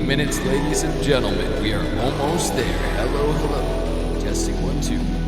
15 minutes, ladies and gentlemen. We are almost there. Hello, hello. Testing 1, 2.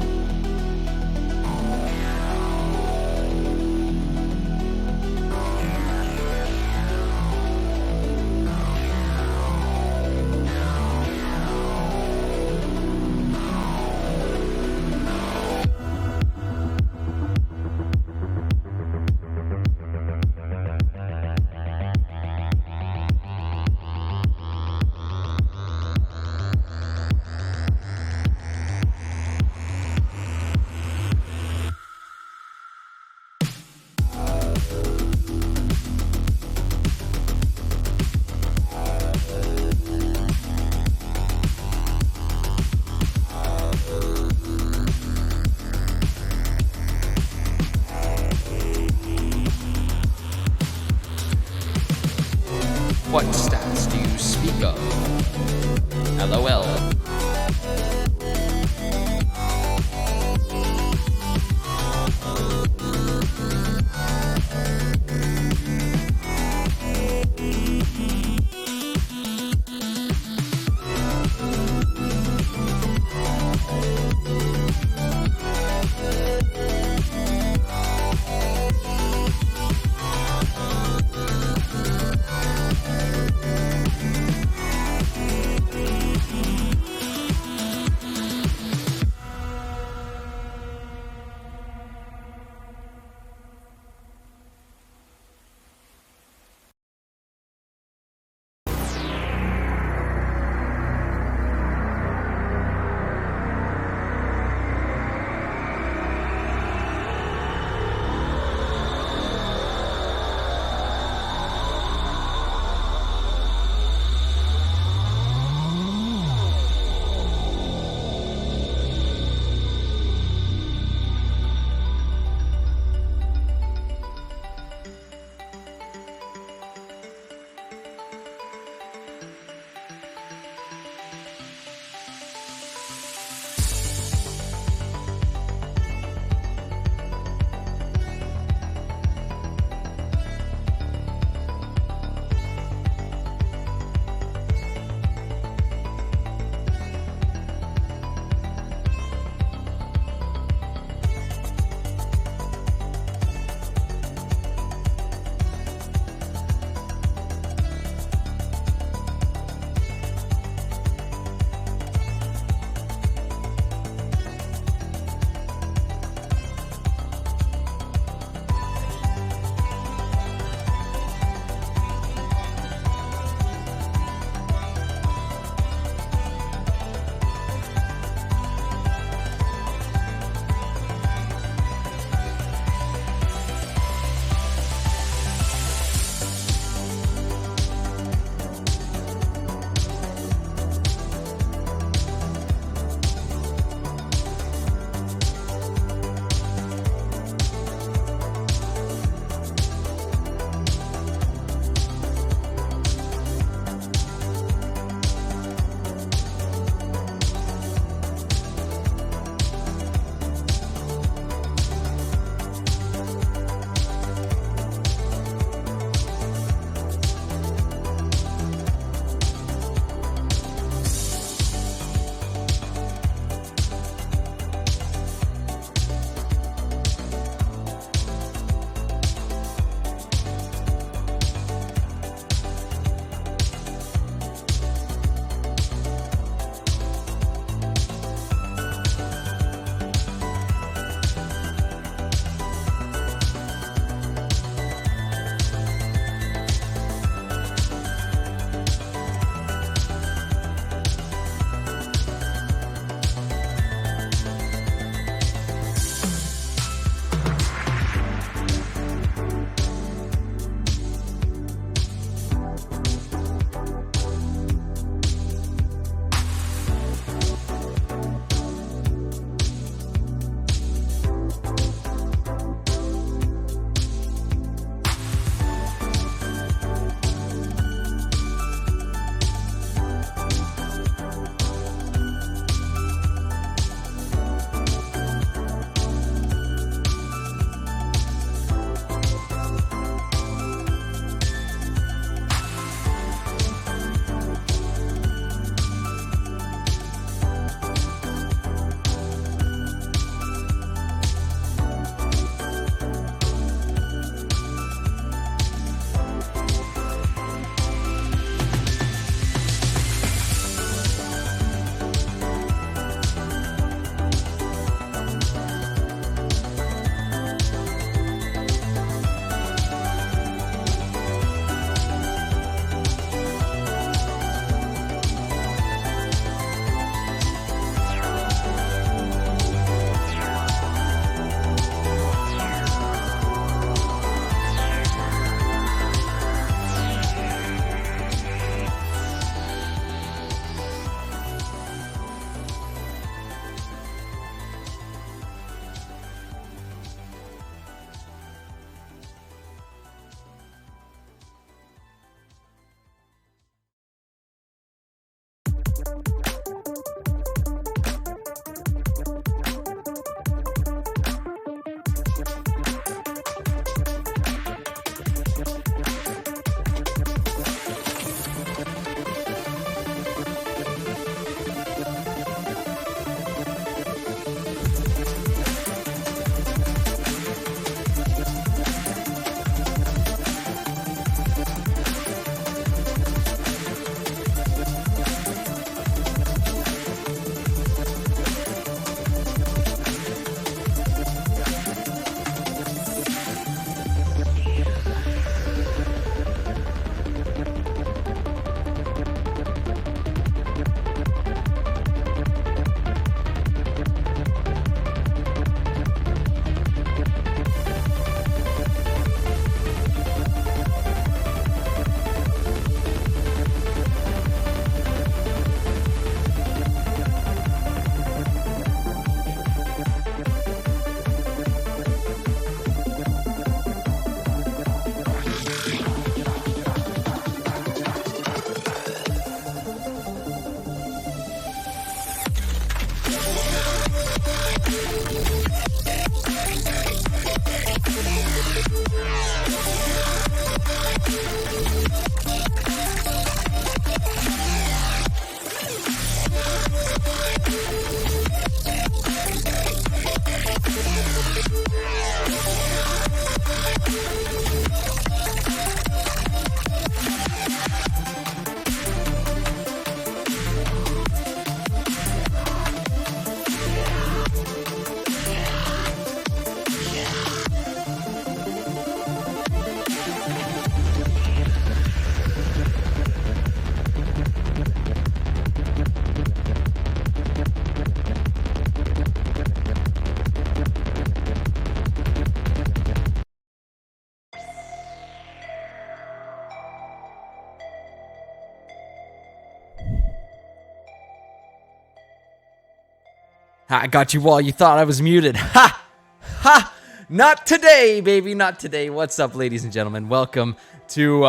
I got you all. You thought I was muted. Ha! Ha! Not today, baby. Not today. What's up, ladies and gentlemen? Welcome to,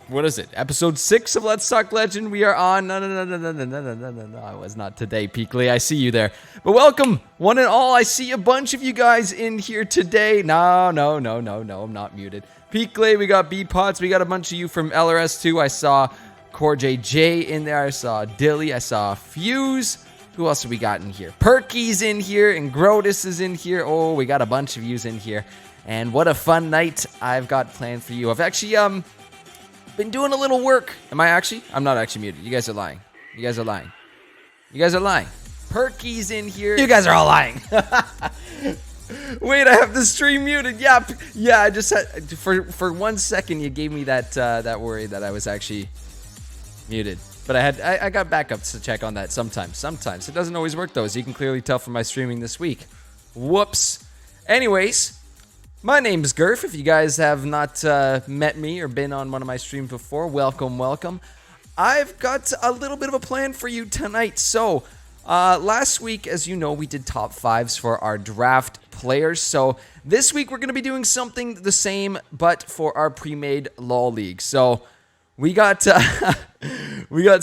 what is it? Episode 6 of Let's Talk Legend. We are on. No. I was not today, Peakley. I see you there. But welcome, one and all. I see a bunch of you guys in here today. No. I'm not muted. Peakley, we got B-Pots. We got a bunch of you from LRS too. I saw Core JJ in there. I saw Dilly. I saw Fuse. Who else have we got in here? Perky's in here, and Grotus is in here. Oh, we got a bunch of yous in here. And what a fun night I've got planned for you. I've actually been doing a little work. Am I actually? I'm not actually muted. You guys are lying. You guys are lying. You guys are lying. Perky's in here. You guys are all lying. Wait, I have the stream muted. Yeah, I just had for 1 second you gave me that worry that I was actually muted. But I got backups to check on that sometimes. It doesn't always work though, as you can clearly tell from my streaming this week. Whoops. Anyways, my name's Gurf. If you guys have not met me or been on one of my streams before, welcome. I've got a little bit of a plan for you tonight. So, last week, as you know, we did top 5s for our draft players. So, this week we're going to be doing something the same, but for our pre-made LoL League. So, we got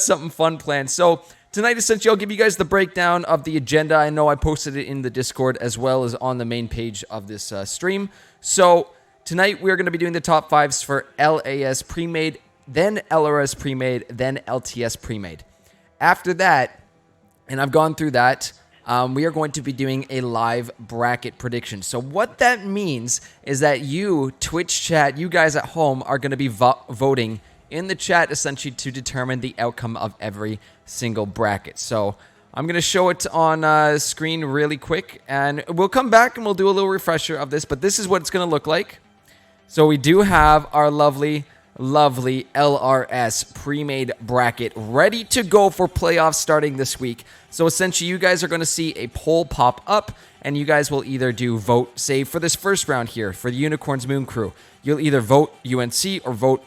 something fun planned. So tonight, essentially, I'll give you guys the breakdown of the agenda. I know I posted it in the Discord as well as on the main page of this stream. So tonight, we're going to be doing the top 5s for LAS Premade, then LRS Premade, then LTS Premade. After that, and I've gone through that, we are going to be doing a live bracket prediction. So what that means is that you, Twitch chat, you guys at home are going to be voting in the chat, essentially, to determine the outcome of every single bracket. So I'm going to show it on screen really quick, and we'll come back and we'll do a little refresher of this, but this is what it's going to look like. So we do have our lovely LRS pre-made bracket ready to go for playoffs starting this week. So essentially, you guys are going to see a poll pop up, and you guys will either do vote, say, for this first round here, for the Unicorns Moon Crew. You'll either vote UNC or vote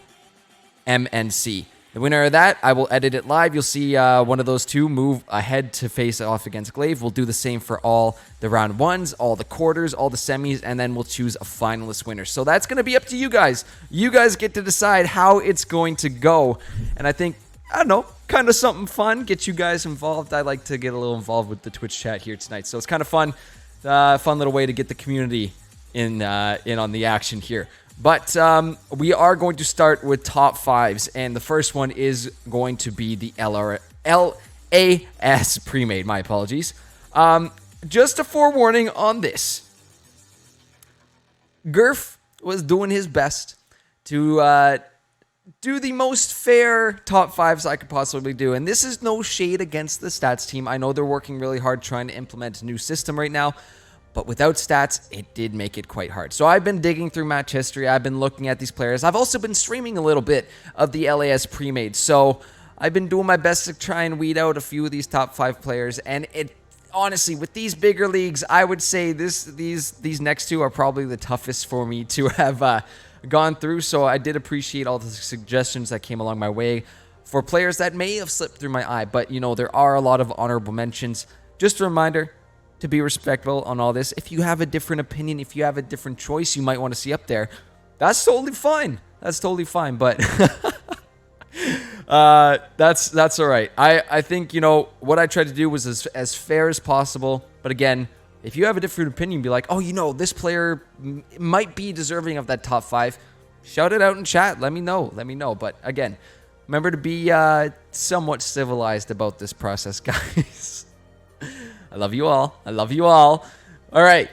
MNC. The winner of that, I will edit it live. You'll see one of those two move ahead to face off against Glaive. We'll do the same for all the round ones, all the quarters, all the semis, and then we'll choose a finalist winner. So that's going to be up to you guys. You guys get to decide how it's going to go. And I think, I don't know, kind of something fun. Get you guys involved. I like to get a little involved with the Twitch chat here tonight. So it's kind of fun. Fun little way to get the community in on the action here. But we are going to start with top 5s, and the first one is going to be the LAS Premade. My apologies. Just a forewarning on this. Gurf was doing his best to do the most fair top 5s I could possibly do, and this is no shade against the stats team. I know they're working really hard trying to implement a new system right now. But without stats, it did make it quite hard. So I've been digging through match history. I've been looking at these players. I've also been streaming a little bit of the LAS Premade. So I've been doing my best to try and weed out a few of these top 5 players. And it honestly, with these bigger leagues, I would say these next two are probably the toughest for me to have gone through. So I did appreciate all the suggestions that came along my way for players that may have slipped through my eye. But, you know, there are a lot of honorable mentions. Just a reminder to be respectful on all this. If you have a different opinion, if you have a different choice you might want to see up there, that's totally fine. That's totally fine, but that's all right. I think, you know, what I tried to do was as fair as possible. But again, if you have a different opinion, be like, oh, you know, this player might be deserving of that top 5. Shout it out in chat. Let me know. But again, remember to be somewhat civilized about this process, guys. I love you all. All right.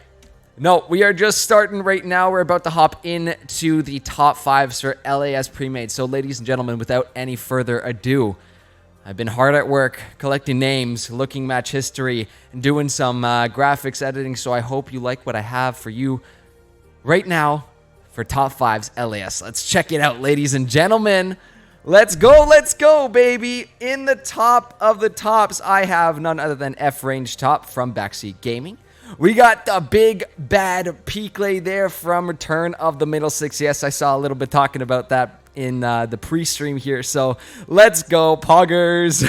No, we are just starting right now. We're about to hop into the top 5s for LAS Premade. So, ladies and gentlemen, without any further ado, I've been hard at work collecting names, looking match history, and doing some graphics editing. So I hope you like what I have for you right now for top 5s LAS. Let's check it out, ladies and gentlemen. Let's go, baby. In the top of the tops, I have none other than F-Range Top from Backseat Gaming. We got the big bad Peakley there from Return of the Middle Six. Yes, I saw a little bit talking about that in the pre-stream here. So let's go, Poggers.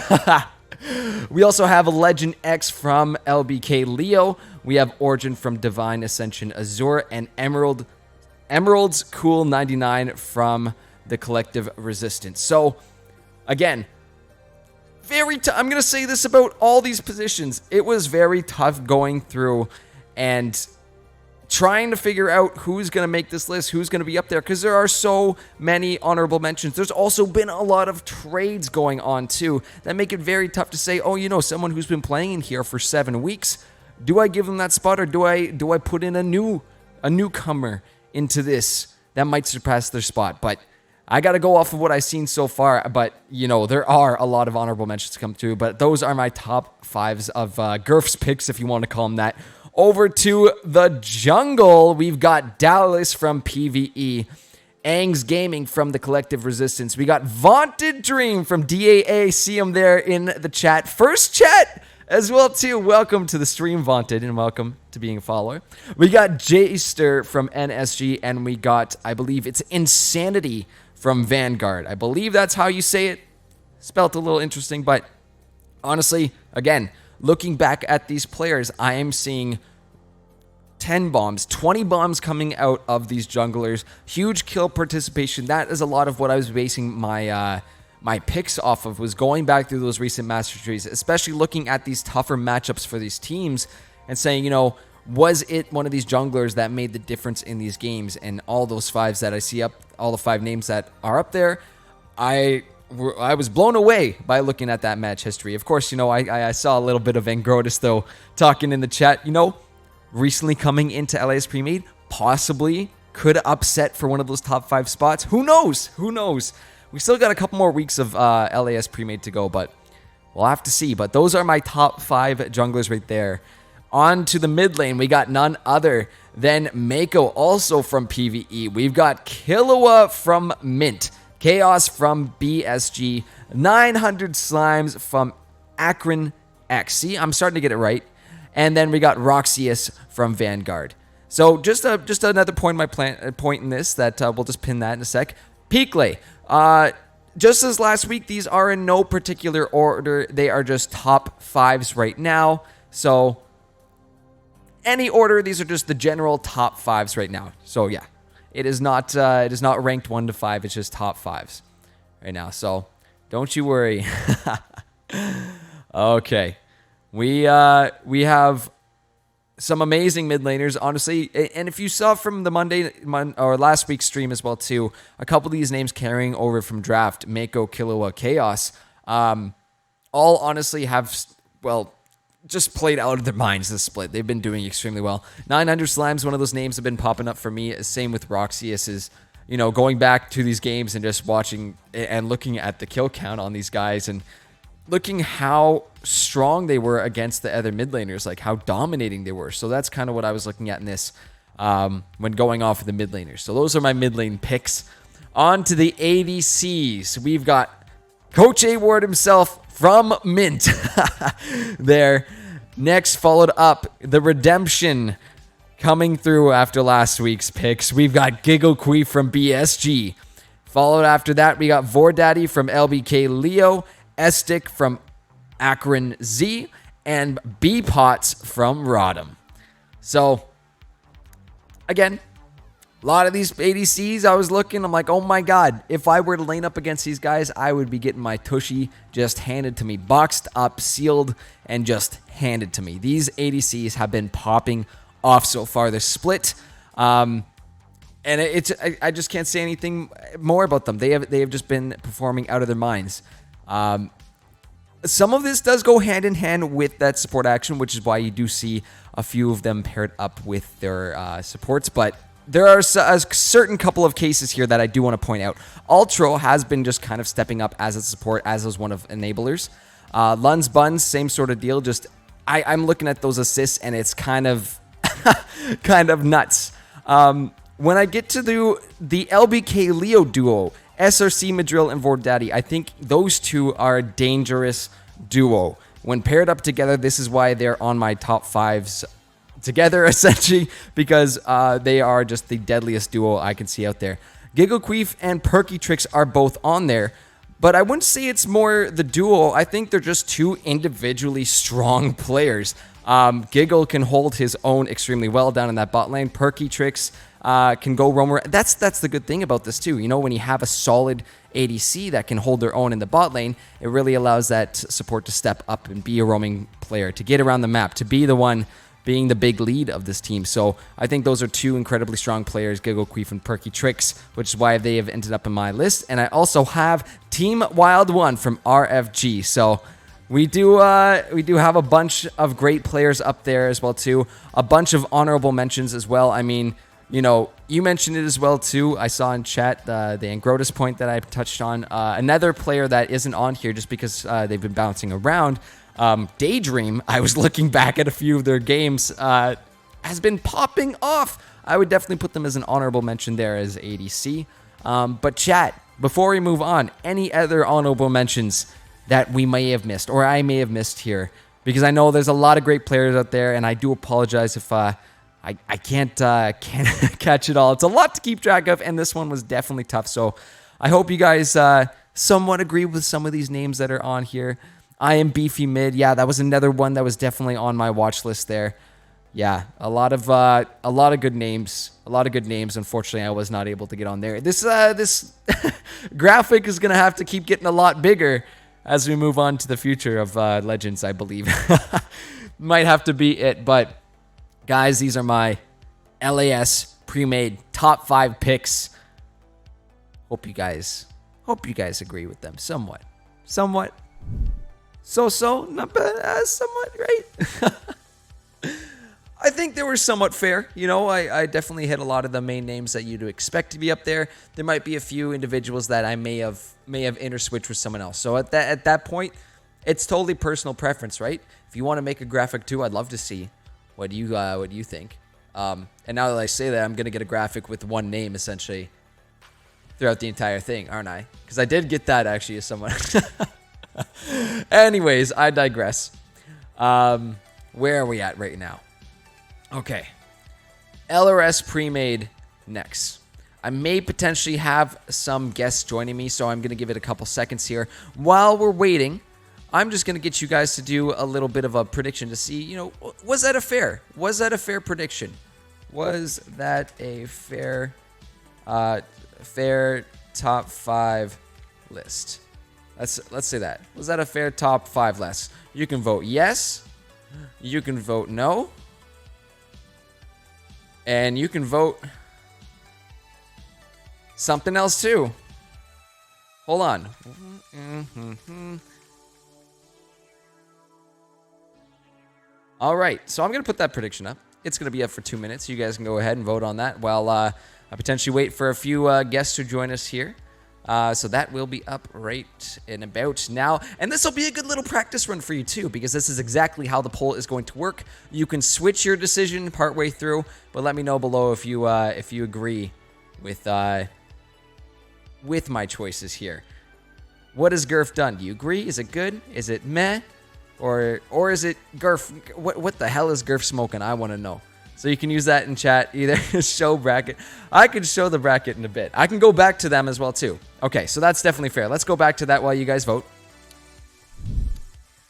We also have a Legend X from LBK Leo. We have Origin from Divine Ascension Azure, and Emerald's Cool 99 from the Collective Resistance. So, again, I'm going to say this about all these positions. It was very tough going through and trying to figure out who's going to make this list, who's going to be up there, because there are so many honorable mentions. There's also been a lot of trades going on, too, that make it very tough to say, oh, you know, someone who's been playing in here for 7 weeks, do I give them that spot, or do I put in a newcomer into this that might surpass their spot? But I got to go off of what I've seen so far, but, you know, there are a lot of honorable mentions to come through, but those are my top 5s of Gurf's picks, if you want to call them that. Over to the jungle, we've got Dallas from PvE, Ang's Gaming from the Collective Resistance. We got Vaunted Dream from DAA. See him there in the chat. First chat as well, too. Welcome to the stream, Vaunted, and welcome to being a follower. We got Jster from NSG, and we got, I believe it's Insanity from Vanguard. I believe that's how you say it. Spelt a little interesting, but honestly, again, looking back at these players, I am seeing 10 bombs, 20 bombs coming out of these junglers. Huge kill participation. That is a lot of what I was basing my my picks off of, was going back through those recent Master Trees, especially looking at these tougher matchups for these teams and saying, you know, was it one of these junglers that made the difference in these games? And all those 5s that I see up, all the 5 names that are up there, I was blown away by looking at that match history. Of course, you know, I saw a little bit of Angrotis, though, talking in the chat. You know, recently coming into LRS Premade, possibly could upset for one of those top 5 spots. Who knows? Who knows? We still got a couple more weeks of LAS Premade to go, but we'll have to see. But those are my top 5 junglers right there. On to the mid lane, we got none other than Mako, also from PvE. We've got Killua from Mint, Chaos from BSG, 900 Slimes from Akron X. See, I'm starting to get it right. And then we got Roxyus from Vanguard. So just another point in this that we'll just pin that in a sec. Peakley. Just as last week, these are in no particular order. They are just top 5s right now. So any order, these are just the general top 5s right now. So yeah, it is not ranked 1 to 5. It's just top 5s right now. So don't you worry. Okay, we have some amazing mid laners, honestly. And if you saw from the last week's stream as well too, a couple of these names carrying over from draft, Mako, Killua, Chaos, all honestly have, well, just played out of their minds this split. They've been doing extremely well. 900 Slime's one of those names that have been popping up for me. Same with Roxyus, is, you know, going back to these games and just watching and looking at the kill count on these guys and looking how strong they were against the other mid laners, like how dominating they were. So that's kind of what I was looking at in this when going off of the mid laners. So those are my mid lane picks. On to the ADCs. We've got Coach A Ward himself from Mint there. Next, followed up, the Redemption coming through after last week's picks. We've got Gigglequee from BSG. Followed after that, we got Vordaddy from LBK Leo, Estic from Akron Z, and B-Pots from Rodham. So, again, a lot of these ADCs, I was looking, I'm like, oh my god, if I were to lane up against these guys, I would be getting my tushy just handed to me, boxed up, sealed, and just handed to me. These ADCs have been popping off so far this split. And I just can't say anything more about them. They have just been performing out of their minds. Some of this does go hand in hand with that support action, which is why you do see a few of them paired up with their supports. But there are a certain couple of cases here that I do want to point out. Ultro has been just kind of stepping up as a support, as was one of enablers. Lun's Buns, same sort of deal. Just I'm looking at those assists, and it's kind of kind of nuts. When I get to the LBK Leo duo, SRC Madrill and Vordaddy, I think those two are a dangerous duo. When paired up together, this is why they're on my top 5s together, essentially, because they are just the deadliest duo I can see out there. Gigglequeef and Perky Tricks are both on there, But I wouldn't say it's more the duo. I think they're just two individually strong players. Giggle can hold his own extremely well down in that bot lane. Perky Tricks can go roamer. That's the good thing about this too. You know, when you have a solid ADC that can hold their own in the bot lane, it really allows that support to step up and be a roaming player, to get around the map, to be the one being the big lead of this team. So I think those are two incredibly strong players, Giggle, Queef, and Perky Tricks, which is why they have ended up in my list. And I also have Team Wild One from RFG. So we do have a bunch of great players up there as well too. A bunch of honorable mentions as well. I mean, you know, you mentioned it as well too. I saw in chat the Angrotus point that I touched on. Another player that isn't on here just because they've been bouncing around. Daydream, I was looking back at a few of their games, has been popping off. I would definitely put them as an honorable mention there as ADC. But chat, before we move on, any other honorable mentions that we may have missed or I may have missed here? Because I know there's a lot of great players out there, and I do apologize if I can't catch it all. It's a lot to keep track of, and this one was definitely tough. So I hope you guys somewhat agree with some of these names that are on here. I am Beefy Mid. Yeah, that was another one that was definitely on my watch list there. Yeah, a lot of good names. A lot of good names. Unfortunately, I was not able to get on there. This graphic is gonna have to keep getting a lot bigger as we move on to the future of Legends, I believe. Might have to be it, but guys, these are my LAS pre-made top 5 picks. Hope you guys agree with them somewhat. So, not bad, somewhat, right? I think they were somewhat fair. You know, I definitely hit a lot of the main names that you'd expect to be up there. There might be a few individuals that I may have interswitched with someone else. So at that point, it's totally personal preference, right? If you want to make a graphic too, I'd love to see what do you think. And now that I say that, I'm gonna get a graphic with one name essentially throughout the entire thing, aren't I? Because I did get that actually as someone. Anyways, I digress. Where are we at right now? Okay. LRS pre-made next. I may potentially have some guests joining me, so I'm going to give it a couple seconds here. While we're waiting, I'm just going to get you guys to do a little bit of a prediction to see, you know, was that a fair prediction? Was that a fair top 5 list? Let's say that. Was that a fair top 5 list? You can vote yes. You can vote no. And you can vote something else too. Hold on. All right. So I'm going to put that prediction up. It's going to be up for 2 minutes. You guys can go ahead and vote on that while I potentially wait for a few guests to join us here. So that will be up right in about now. And this will be a good little practice run for you too, because this is exactly how the poll is going to work. You can switch your decision partway through, but let me know below if you agree with my choices here. What has Gurf done? Do you agree? Is it good? Is it meh? Or is it Gurf? What the hell is Gurf smoking? I want to know. So you can use that in chat, either show bracket. I can show the bracket in a bit. I can go back to them as well too. Okay, so that's definitely fair. Let's go back to that while you guys vote.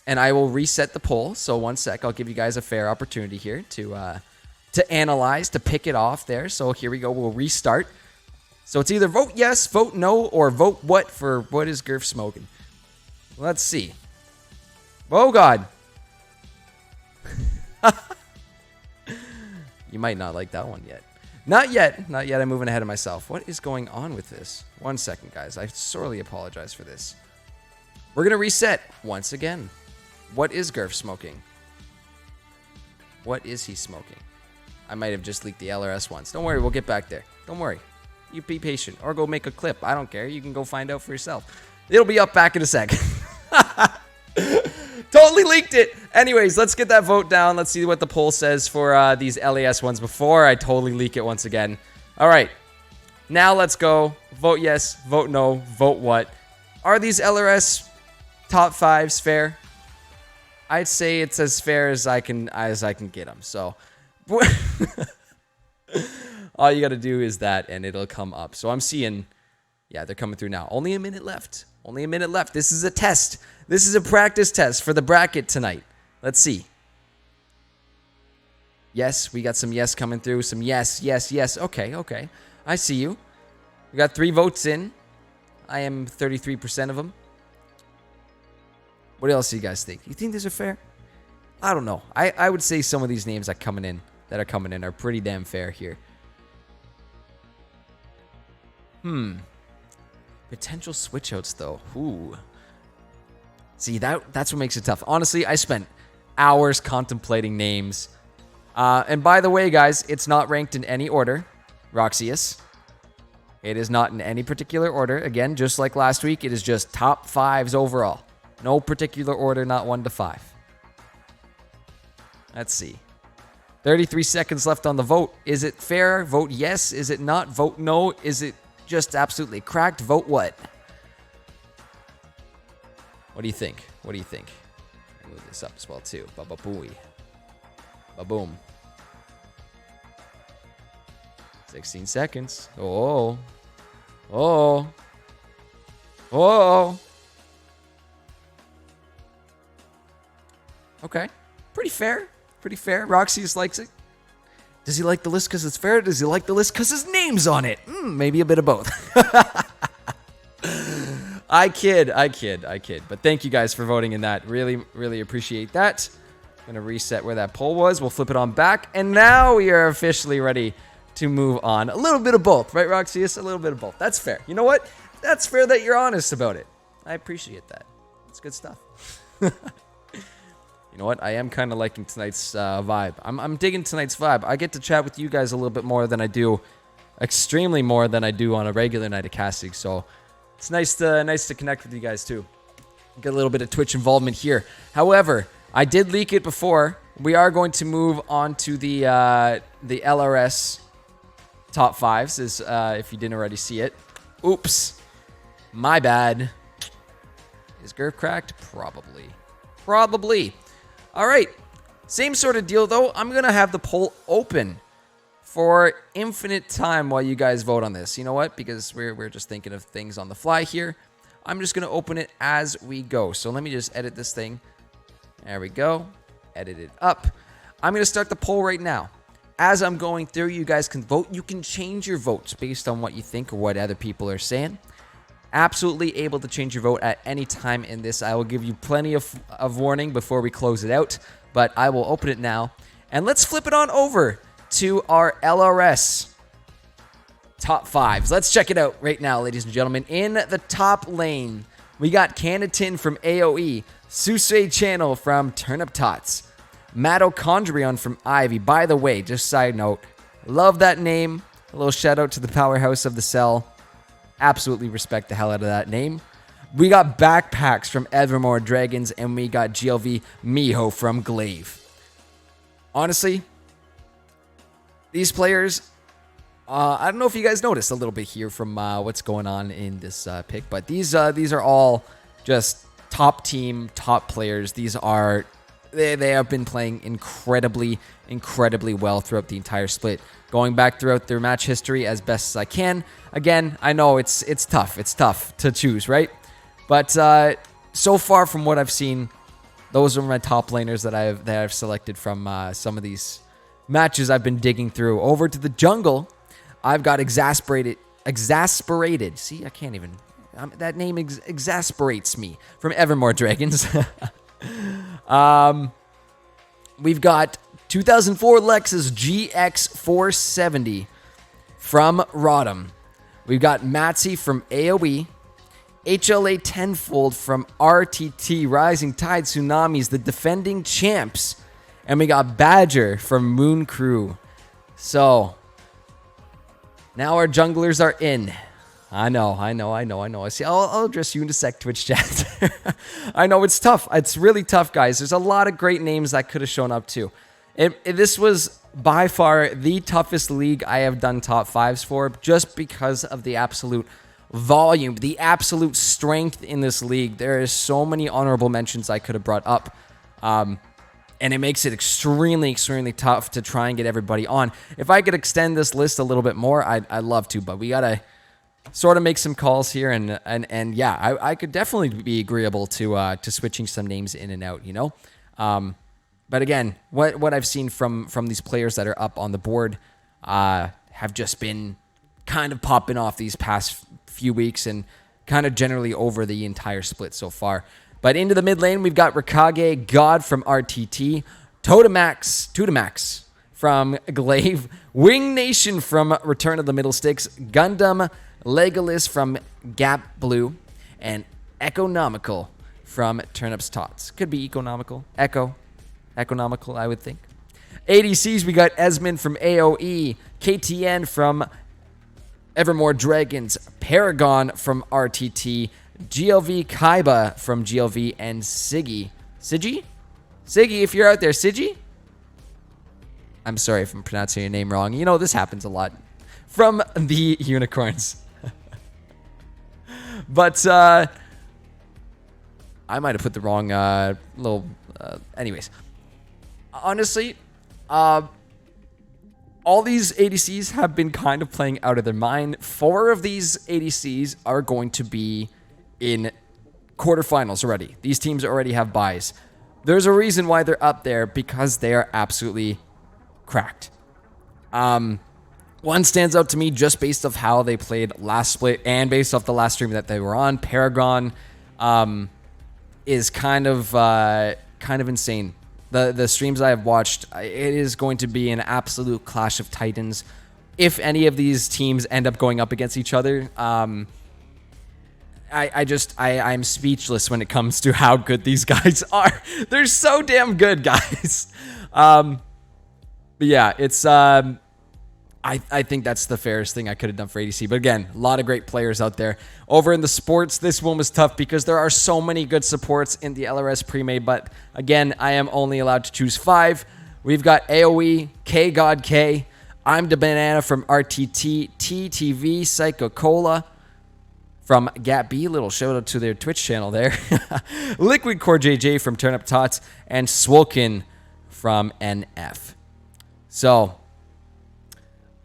And I will reset the poll. So 1 sec, I'll give you guys a fair opportunity here to analyze, to pick it off there. So here we go, we'll restart. So it's either vote yes, vote no, or vote what for what is Gurf smoking. Let's see. Oh God. You might not like that one yet. Not yet. I'm moving ahead of myself. What is going on with this? 1 second, guys. I sorely apologize for this. We're going to reset once again. What is Gurf smoking? What is he smoking? I might have just leaked the LRS once. Don't worry. We'll get back there. Don't worry. You be patient. Or go make a clip. I don't care. You can go find out for yourself. It'll be up back in a sec. Totally leaked it. Anyways, let's get that vote down. Let's see what the poll says for these LAS ones before I totally leak it once again. All right. Now let's go. Vote yes, vote no, vote what. Are these LRS top 5s fair? I'd say it's as fair as I can get them. So all you got to do is that and it'll come up. So I'm seeing Yeah, they're coming through now. Only a minute left. Only a minute left. This is a test. This is a practice test for the bracket tonight. Let's see. Yes, we got some yes coming through. Some yes, yes, yes. Okay, okay. I see you. We got 3 votes in. I am 33% of them. What else do you guys think? You think these are fair? I don't know. I would say some of these names that are coming in are pretty damn fair here. Potential switch outs though. Ooh. See, that's what makes it tough. Honestly, I spent hours contemplating names. And by the way, guys, it's not ranked in any order. Roxius. It is not in any particular order. Again, just like last week, it is just top 5s overall. No particular order, not 1 to 5. Let's see. 33 seconds left on the vote. Is it fair? Vote yes. Is it not? Vote no. Is it just absolutely cracked? Vote what? What do you think? What do you think? I'll move this up as well, too. Ba-ba-booey. Ba-boom. 16 seconds. Oh. Oh. Oh. Okay. Pretty fair. Pretty fair. Roxy's likes it. Does he like the list because it's fair? Does he like the list because his name's on it? Maybe a bit of both. I kid. But thank you guys for voting in that. Really, really appreciate that. I'm going to reset where that poll was. We'll flip it on back. And now we are officially ready to move on. A little bit of both. Right, Roxy? It's a little bit of both. That's fair. You know what? That's fair that you're honest about it. I appreciate that. It's good stuff. You know what? I am kind of liking tonight's vibe. I'm digging tonight's vibe. I get to chat with you guys a little bit more than I do, extremely more than I do on a regular night of casting. So it's nice to connect with you guys too. Get a little bit of Twitch involvement here. However, I did leak it before. We are going to move on to the LRS top 5s. If you didn't already see it. Oops, my bad. Is Gurf cracked? Probably. All right, same sort of deal, though. I'm going to have the poll open for infinite time while you guys vote on this. You know what? Because we're just thinking of things on the fly here. I'm just going to open it as we go. So let me just edit this thing. There we go. Edit it up. I'm going to start the poll right now. As I'm going through, you guys can vote. You can change your votes based on what you think or what other people are saying. Absolutely able to change your vote at any time in this. I will give you plenty of warning before we close it out, but I will open it now. And let's flip it on over to our LRS top 5s. Let's check it out right now, ladies and gentlemen. In the top lane, we got Canatin from AoE, Susei Channel from Turnip Tots, Mitochondrion from Ivy. By the way, just side note, love that name. A little shout out to the powerhouse of the cell. Absolutely respect the hell out of that name. We got Backpacks from Evermore Dragons, and we got GLV Miho from Glaive. Honestly, these players, I don't know if you guys noticed a little bit here from what's going on in this pick, but these are all just top team, top players. They have been playing incredibly well throughout the entire split. Going back throughout their match history as best as I can. Again, I know it's tough. It's tough to choose, right? But so far from what I've seen, those are my top laners that I've selected from some of these matches I've been digging through. Over to the jungle, I've got Exasperated. See, I can't even. That name exasperates me. From Evermore Dragons. We've got 2004 Lexus GX470 from Rodham. We've got Matsy from AoE. HLA Tenfold from RTT, Rising Tide Tsunamis, the defending champs. And we got Badger from Moon Crew. So, now our junglers are in. I know. I see. I'll address you in a sec, Twitch chat. I know it's tough. It's really tough, guys. There's a lot of great names that could have shown up too. This was by far the toughest league I have done top 5s for, just because of the absolute volume, the absolute strength in this league. There is so many honorable mentions I could have brought up. And it makes it extremely tough to try and get everybody on. If I could extend this list a little bit more, I'd love to, but we gotta sort of make some calls here, and yeah, I could definitely be agreeable to switching some names in and out, you know. But again, what I've seen from these players that are up on the board have just been kind of popping off these past few weeks and kind of generally over the entire split so far. But into the mid lane, we've got Rikage God from RTT, Totamax from Glaive, Wing Nation from Return of the Middle Sticks, Gundam Legolas from Gap Blue, and Economical from Turnips Tots. Could be economical. Economical, I would think. ADCs, we got Esmond from AOE, KTN from Evermore Dragons, Paragon from RTT, GLV Kaiba from GLV, and Siggy. Siggy, if you're out there, Siggy? I'm sorry if I'm pronouncing your name wrong. You know, this happens a lot. From the Unicorns. But, I might have put the wrong anyways. Honestly, all these ADCs have been kind of playing out of their mind. 4 of these ADCs are going to be in quarterfinals already. These teams already have buys. There's a reason why they're up there, because they are absolutely cracked. One stands out to me just based off how they played last split and based off the last stream that they were on. Paragon is kind of insane. The streams I have watched, it is going to be an absolute clash of titans. If any of these teams end up going up against each other, I'm speechless when it comes to how good these guys are. They're so damn good, guys. But yeah, it's I think that's the fairest thing I could have done for ADC. But again, a lot of great players out there. Over in the sports, this one was tough because there are so many good supports in the LRS Premade. But again, I am only allowed to choose 5. We've got AoE, K God K, I'm the Banana from RTT, TTV, Psycho Cola from Gap B. Little shout out to their Twitch channel there. Liquid Core JJ from Turnip Tots, and Swolkin from NF. So,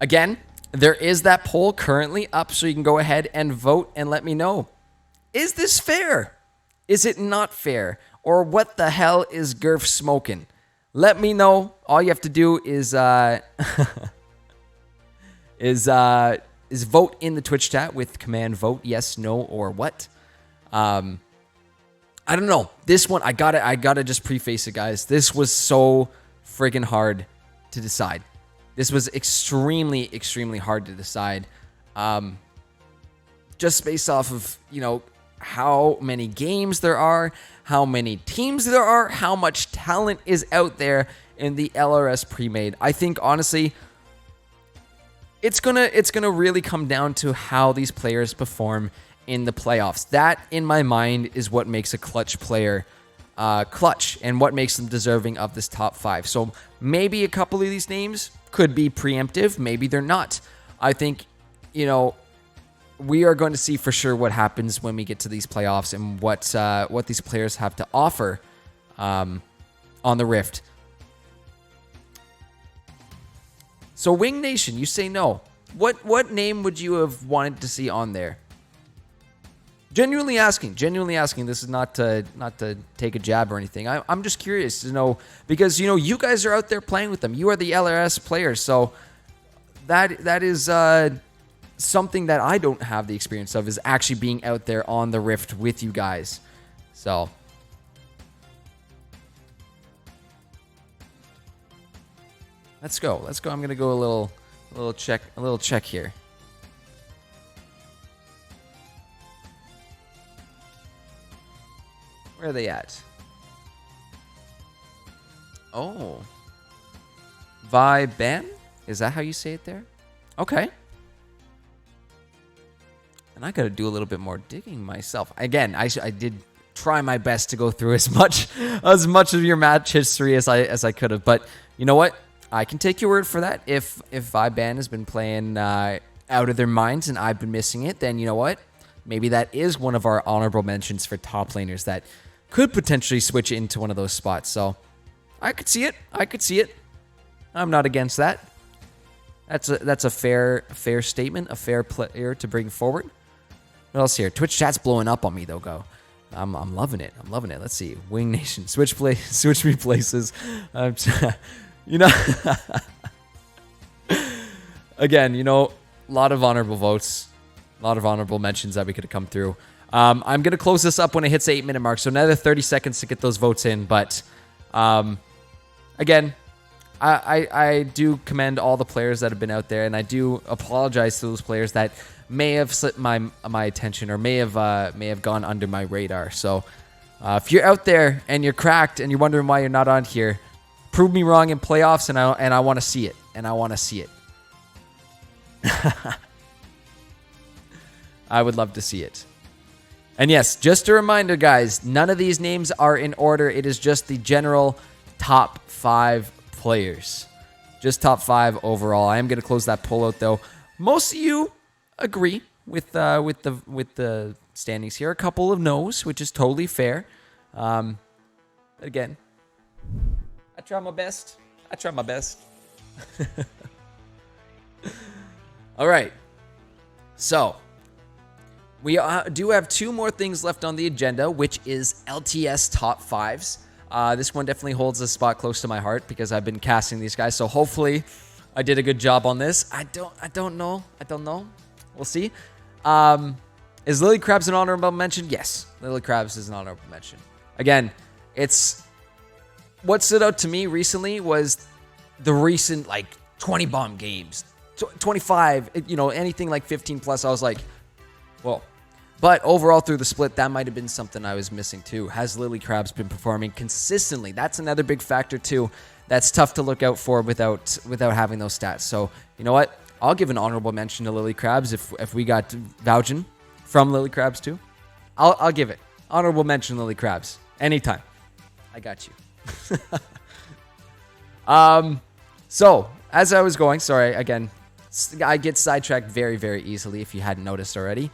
again, there is that poll currently up, so you can go ahead and vote and let me know. Is this fair? Is it not fair? Or what the hell is Gurf smoking? Let me know. All you have to do is is vote in the Twitch chat with command vote, yes, no, or what. I don't know. This one, I gotta just preface it, guys. This was so friggin' hard to decide. This was extremely, extremely hard to decide. Just based off of, you know, how many games there are, how many teams there are, how much talent is out there in the LRS Premade. I think, honestly, it's gonna really come down to how these players perform in the playoffs. That, in my mind, is what makes a clutch player clutch and what makes them deserving of this top 5. So maybe a couple of these names could be preemptive. Maybe they're not. I think, you know, we are going to see for sure what happens when we get to these playoffs and what these players have to offer on the Rift. So Wing Nation, you say no. What name would you have wanted to see on there? Genuinely asking. This is not to take a jab or anything. I'm just curious to know, because, you know, you guys are out there playing with them. You are the LRS players, so that is something that I don't have the experience of, is actually being out there on the Rift with you guys. So let's go. I'm gonna go a little check here. Where are they at? Oh. Viben? Is that how you say it there? Okay. And I got to do a little bit more digging myself. Again, I did try my best to go through as much of your match history as I could have. But you know what? I can take your word for that. If Viben has been playing out of their minds and I've been missing it, then you know what? Maybe that is one of our honorable mentions for top laners that could potentially switch into one of those spots. So I could see it. I'm not against that. That's a fair statement, a fair player to bring forward. What else here? Twitch chat's blowing up on me though. Go. I'm loving it. I'm loving it. Let's see. Wing Nation, switch me places. You know, again, you know, a lot of honorable votes, a lot of honorable mentions that we could have come through. I'm gonna close this up when it hits the 8-minute mark, so another 30 seconds to get those votes in. But again, I do commend all the players that have been out there, and I do apologize to those players that may have slipped my attention or may have gone under my radar. So if you're out there and you're cracked and you're wondering why you're not on here, prove me wrong in playoffs, and I want to see it. And I want to see it. I would love to see it. And yes, just a reminder, guys, none of these names are in order. It is just the general top 5 players. Just top 5 overall. I am going to close that poll out, though. Most of you agree with the standings here. A couple of no's, which is totally fair. Again, I try my best. All right. So, we do have 2 more things left on the agenda, which is LTS top 5s. This one definitely holds a spot close to my heart because I've been casting these guys. So hopefully I did a good job on this. I don't know. We'll see. Is Lily Krabs an honorable mention? Yes, Lily Krabs is an honorable mention. Again, it's what stood out to me recently was the recent 20 bomb games, 25. You know, anything like 15 plus. I was like, whoa. But overall, through the split, that might have been something I was missing too. Has Lily Krabs been performing consistently? That's another big factor too. That's tough to look out for without having those stats. So you know what? I'll give an honorable mention to Lily Krabs if we got vouching from Lily Krabs too. I'll give it honorable mention Lily Krabs anytime. I got you. So as I was going, sorry again, I get sidetracked very, very easily if you hadn't noticed already.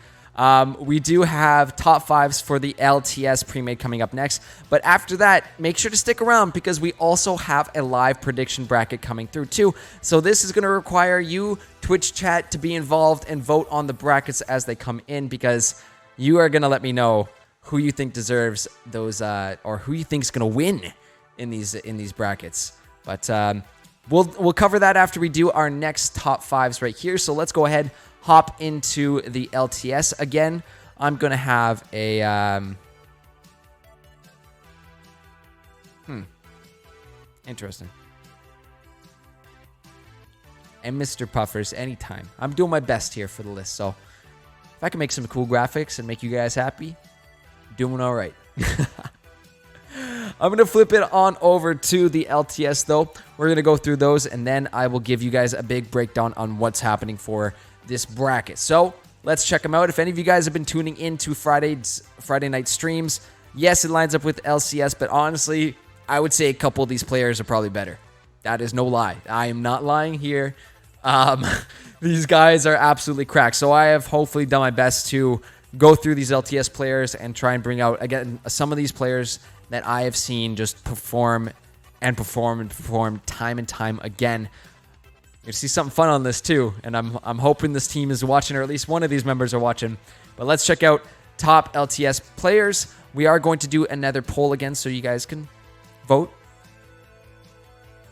We do have top 5s for the LTS Premade coming up next. But after that, make sure to stick around because we also have a live prediction bracket coming through too. So this is going to require you, Twitch chat, to be involved and vote on the brackets as they come in because you are going to let me know who you think deserves those or who you think is going to win in these brackets. But we'll cover that after we do our next top 5s right here. So let's go ahead. Hop into the LTS again. I'm gonna have a interesting. And Mr. Puffers anytime. I'm doing my best here for the list, so if I can make some cool graphics and make you guys happy, doing all right. I'm going to flip it on over to the LTS though. We're going to go through those and then I will give you guys a big breakdown on what's happening for this bracket. So let's check them out. If any of you guys have been tuning into Friday night streams, yes, it lines up with LCS, but honestly, I would say a couple of these players are probably better. That is no lie. I am not lying here. These guys are absolutely cracked. So I have hopefully done my best to go through these LTS players and try and bring out, again, some of these players that I have seen just perform and perform time and time again. You're gonna see something fun on this too, and I'm hoping this team is watching, or at least one of these members are watching. But let's check out top LTS players. We are going to do another poll again, so you guys can vote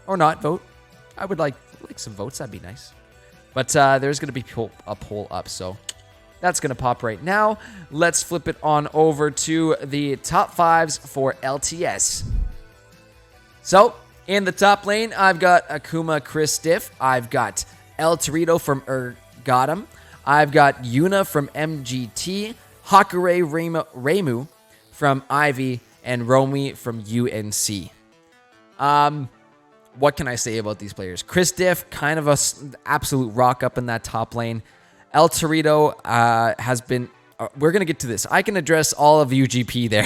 or not vote. I would like some votes. That'd be nice. But there's gonna be a poll up, so that's gonna pop right now. Let's flip it on over to the top 5s for LTS. So in the top lane, I've got Akuma Chris Diff. I've got El Torito from Ergatum. I've got Yuna from MGT. Hakure Reimu from Ivy. And Romy from UNC. What can I say about these players? Chris Diff, kind of an absolute rock up in that top lane. El Torito has been... we're going to get to this. I can address all of UGP there.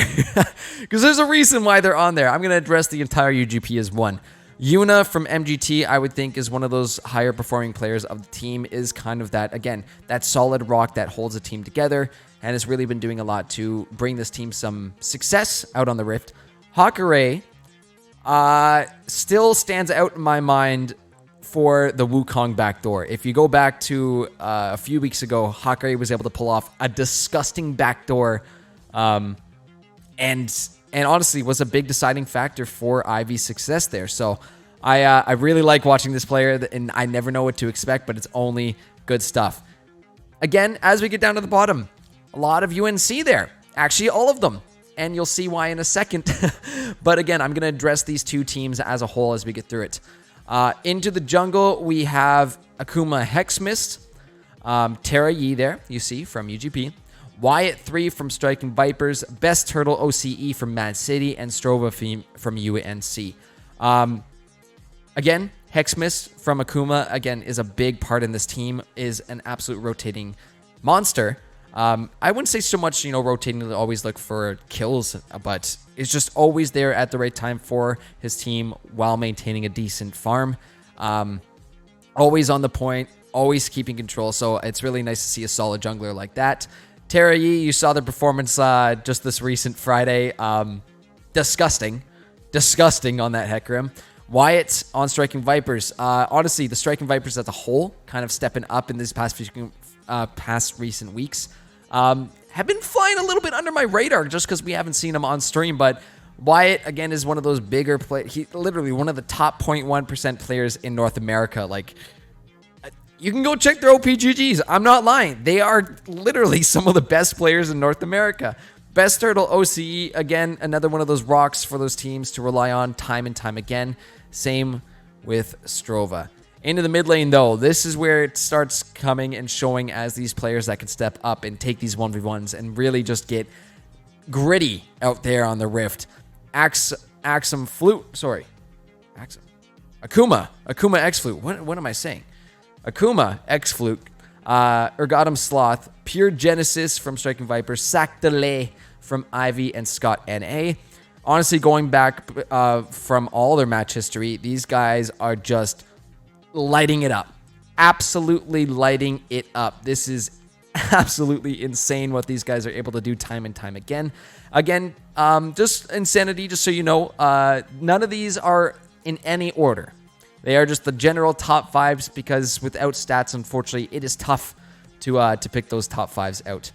Because there's a reason why they're on there. I'm going to address the entire UGP as one. Yuna from MGT, I would think, is one of those higher performing players of the team. Is kind of that, again, that solid rock that holds a team together. And has really been doing a lot to bring this team some success out on the Rift. Hakure still stands out in my mind for the Wukong backdoor. If you go back to a few weeks ago, Hawkeye was able to pull off a disgusting backdoor, and honestly was a big deciding factor for Ivy's success there. So I really like watching this player, and I never know what to expect, but it's only good stuff. Again, as we get down to the bottom, a lot of UNC there. Actually, all of them. And you'll see why in a second. But again, I'm going to address these two teams as a whole as we get through it. Into the jungle, we have Akuma Hexmist, Tara Yi there, you see, from UGP. Wyatt 3 from Striking Vipers, Best Turtle OCE from Mad City, and Strova from UNC. Again, Hexmist from Akuma, again, is a big part in this team, is an absolute rotating monster. I wouldn't say so much, rotating to always look for kills, but is just always there at the right time for his team while maintaining a decent farm. Always on the point, always keeping control. So it's really nice to see a solid jungler like that. Tara Yi, you saw the performance just this recent Friday. Disgusting on that Hecarim. Wyatt on Striking Vipers. Honestly, the Striking Vipers as a whole kind of stepping up in these past recent weeks. Have been flying a little bit under my radar just because we haven't seen him on stream. But Wyatt, again, is one of those bigger players. He literally one of the top 0.1% players in North America. Like, you can go check their OPGGs. I'm not lying. They are literally some of the best players in North America. Best Turtle OCE, again, another one of those rocks for those teams to rely on time and time again. Same with Strova. Into the mid lane, though, this is where it starts coming and showing as these players that can step up and take these 1v1s and really just get gritty out there on the Rift. Akuma X Flute. What am I saying? Akuma X Flute. Ergatum Sloth. Pure Genesis from Striking Vipers. Sac de Lay from Ivy and Scott NA. Honestly, going back from all their match history, these guys are just lighting it up. Absolutely lighting it up. This is absolutely insane what these guys are able to do time and time again. Again, just insanity, just so you know. None of these are in any order. They are just the general top fives because without stats, unfortunately, it is tough to pick those top fives out.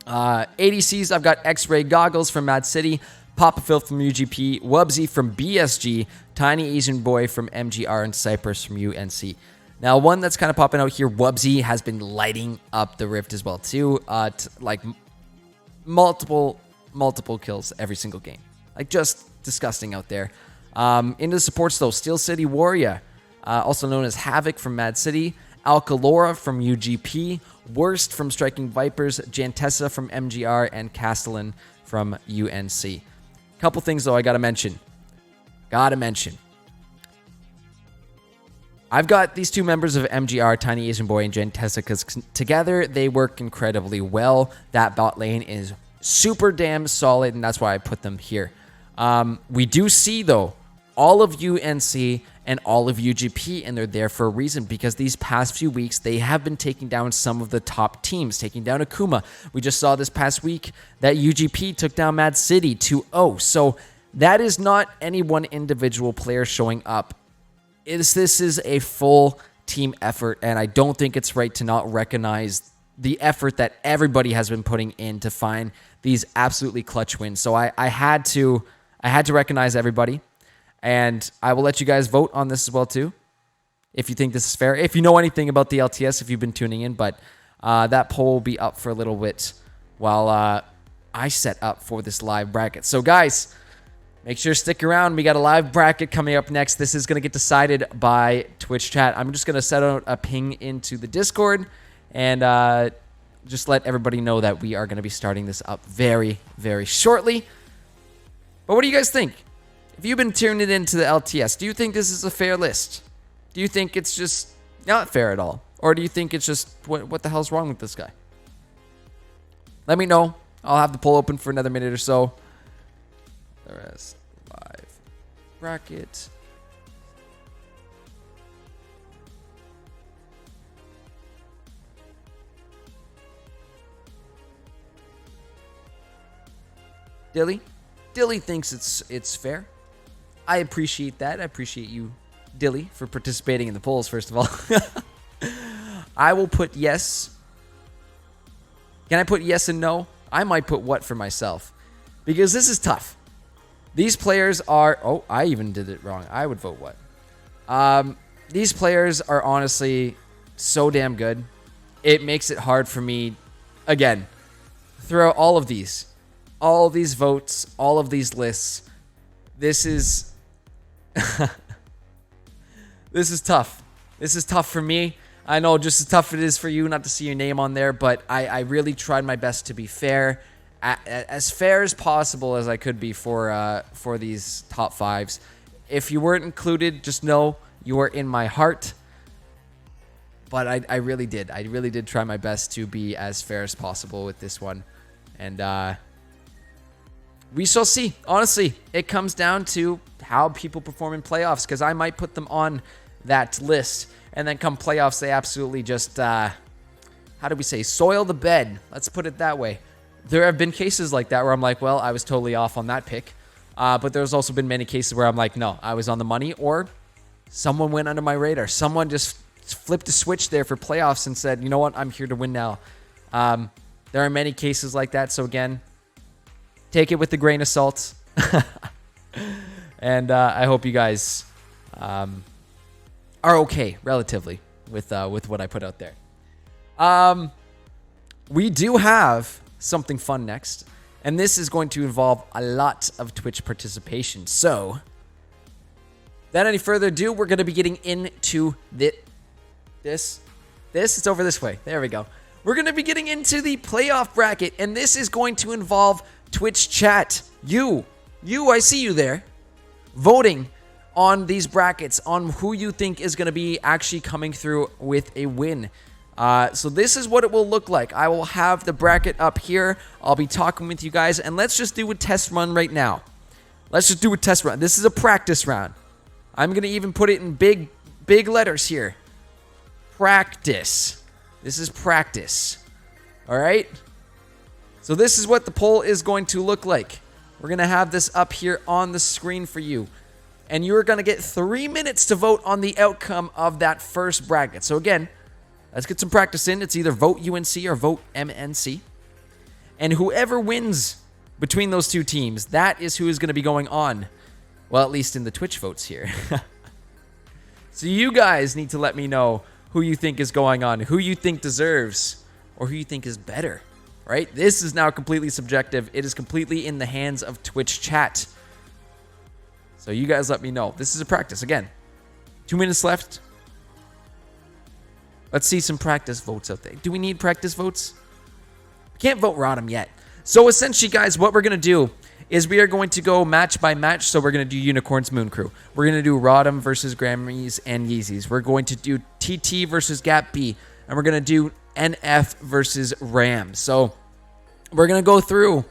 ADCs, I've got X-Ray Goggles from Mad City, Papa Filth from UGP, Wubsy from BSG, Tiny Asian Boy from MGR, and Cypress from UNC. Now, one that's kind of popping out here, Wubsy has been lighting up the Rift as well, too. Like, multiple kills every single game. Like, just disgusting out there. Into the supports, though, Steel City Warrior, also known as Havoc from Mad City, Alcalora from UGP, Worst from Striking Vipers, Jantessa from MGR, and Castellan from UNC. Couple things, though, I gotta mention. I've got these two members of MGR, Tiny Asian Boy and Jantessa, because together they work incredibly well. That bot lane is super damn solid, and that's why I put them here. We do see, though, all of UNC and all of UGP, and they're there for a reason, because these past few weeks, they have been taking down some of the top teams, taking down Akuma. We just saw this past week that UGP took down Mad City 2-0. So that is not any one individual player showing up. This is a full team effort, and I don't think it's right to not recognize the effort that everybody has been putting in to find these absolutely clutch wins. So I had to recognize everybody. And I will let you guys vote on this as well, too, if you think this is fair. If you know anything about the LTS, if you've been tuning in. But that poll will be up for a little bit while I set up for this live bracket. So, guys, make sure to stick around. We got a live bracket coming up next. This is going to get decided by Twitch chat. I'm just going to set out a ping into the Discord and just let everybody know that we are going to be starting this up very, very shortly. But what do you guys think? If you've been tuning into the LTS, do you think this is a fair list? Do you think it's just not fair at all? Or do you think it's just, what the hell's wrong with this guy? Let me know. I'll have the poll open for another minute or so. LRS live bracket. Dilly thinks it's fair. I appreciate that. I appreciate you Dilly for participating in the polls, first of all. I will put yes. Can I put yes and no? I might put what for myself. Because this is tough. These players are... Oh, I even did it wrong. I would vote what? These players are honestly so damn good. It makes it hard for me, again, throughout all of these votes, all of these lists. This is... this is tough. This is tough for me. I know just as tough it is for you not to see your name on there, but I really tried my best to be fair. As fair as possible as I could be for these top fives. If you weren't included, just know you are in my heart. But I really did. I really did try my best to be as fair as possible with this one. And we shall see. Honestly, it comes down to how people perform in playoffs, because I might put them on that list. And then come playoffs, they absolutely just, how do we say, soil the bed. Let's put it that way. There have been cases like that where I'm like, well, I was totally off on that pick. But there's also been many cases where I'm like, no, I was on the money, or someone went under my radar. Someone just flipped a switch there for playoffs and said, you know what, I'm here to win now. There are many cases like that. So again, take it with a grain of salt. And I hope you guys are okay, relatively, with what I put out there. We do have something fun next, and this is going to involve a lot of Twitch participation. So, without any further ado, we're going to be getting into this. It's over this way. There we go. We're going to be getting into the playoff bracket, and this is going to involve Twitch chat. You, I see you there, voting on these brackets, on who you think is going to be actually coming through with a win. So this is what it will look like. I will have the bracket up here. I'll be talking with you guys, and let's just do a test run right now. Let's just do a test run. This is a practice round. I'm going to even put it in big letters here. Practice. This is practice. All right? So this is what the poll is going to look like. We're going to have this up here on the screen for you. And you're going to get 3 minutes to vote on the outcome of that first bracket. So again, let's get some practice in. It's either vote UNC or vote MNC. And whoever wins between those two teams, that is who is going to be going on. Well, at least in the Twitch votes here. So you guys need to let me know who you think is going on, who you think deserves, or who you think is better. Right? This is now completely subjective. It is completely in the hands of Twitch chat. So you guys let me know. This is a practice. Again, 2 minutes left. Let's see some practice votes out there. Do we need practice votes? We can't vote Rodham yet. So essentially, guys, what we're going to do is we are going to go match by match. So we're going to do Unicorns Moon Crew. We're going to do Rodham versus Grammys and Yeezys. We're going to do TT versus Gap B. And we're going to do NF versus Ram. So we're going to go through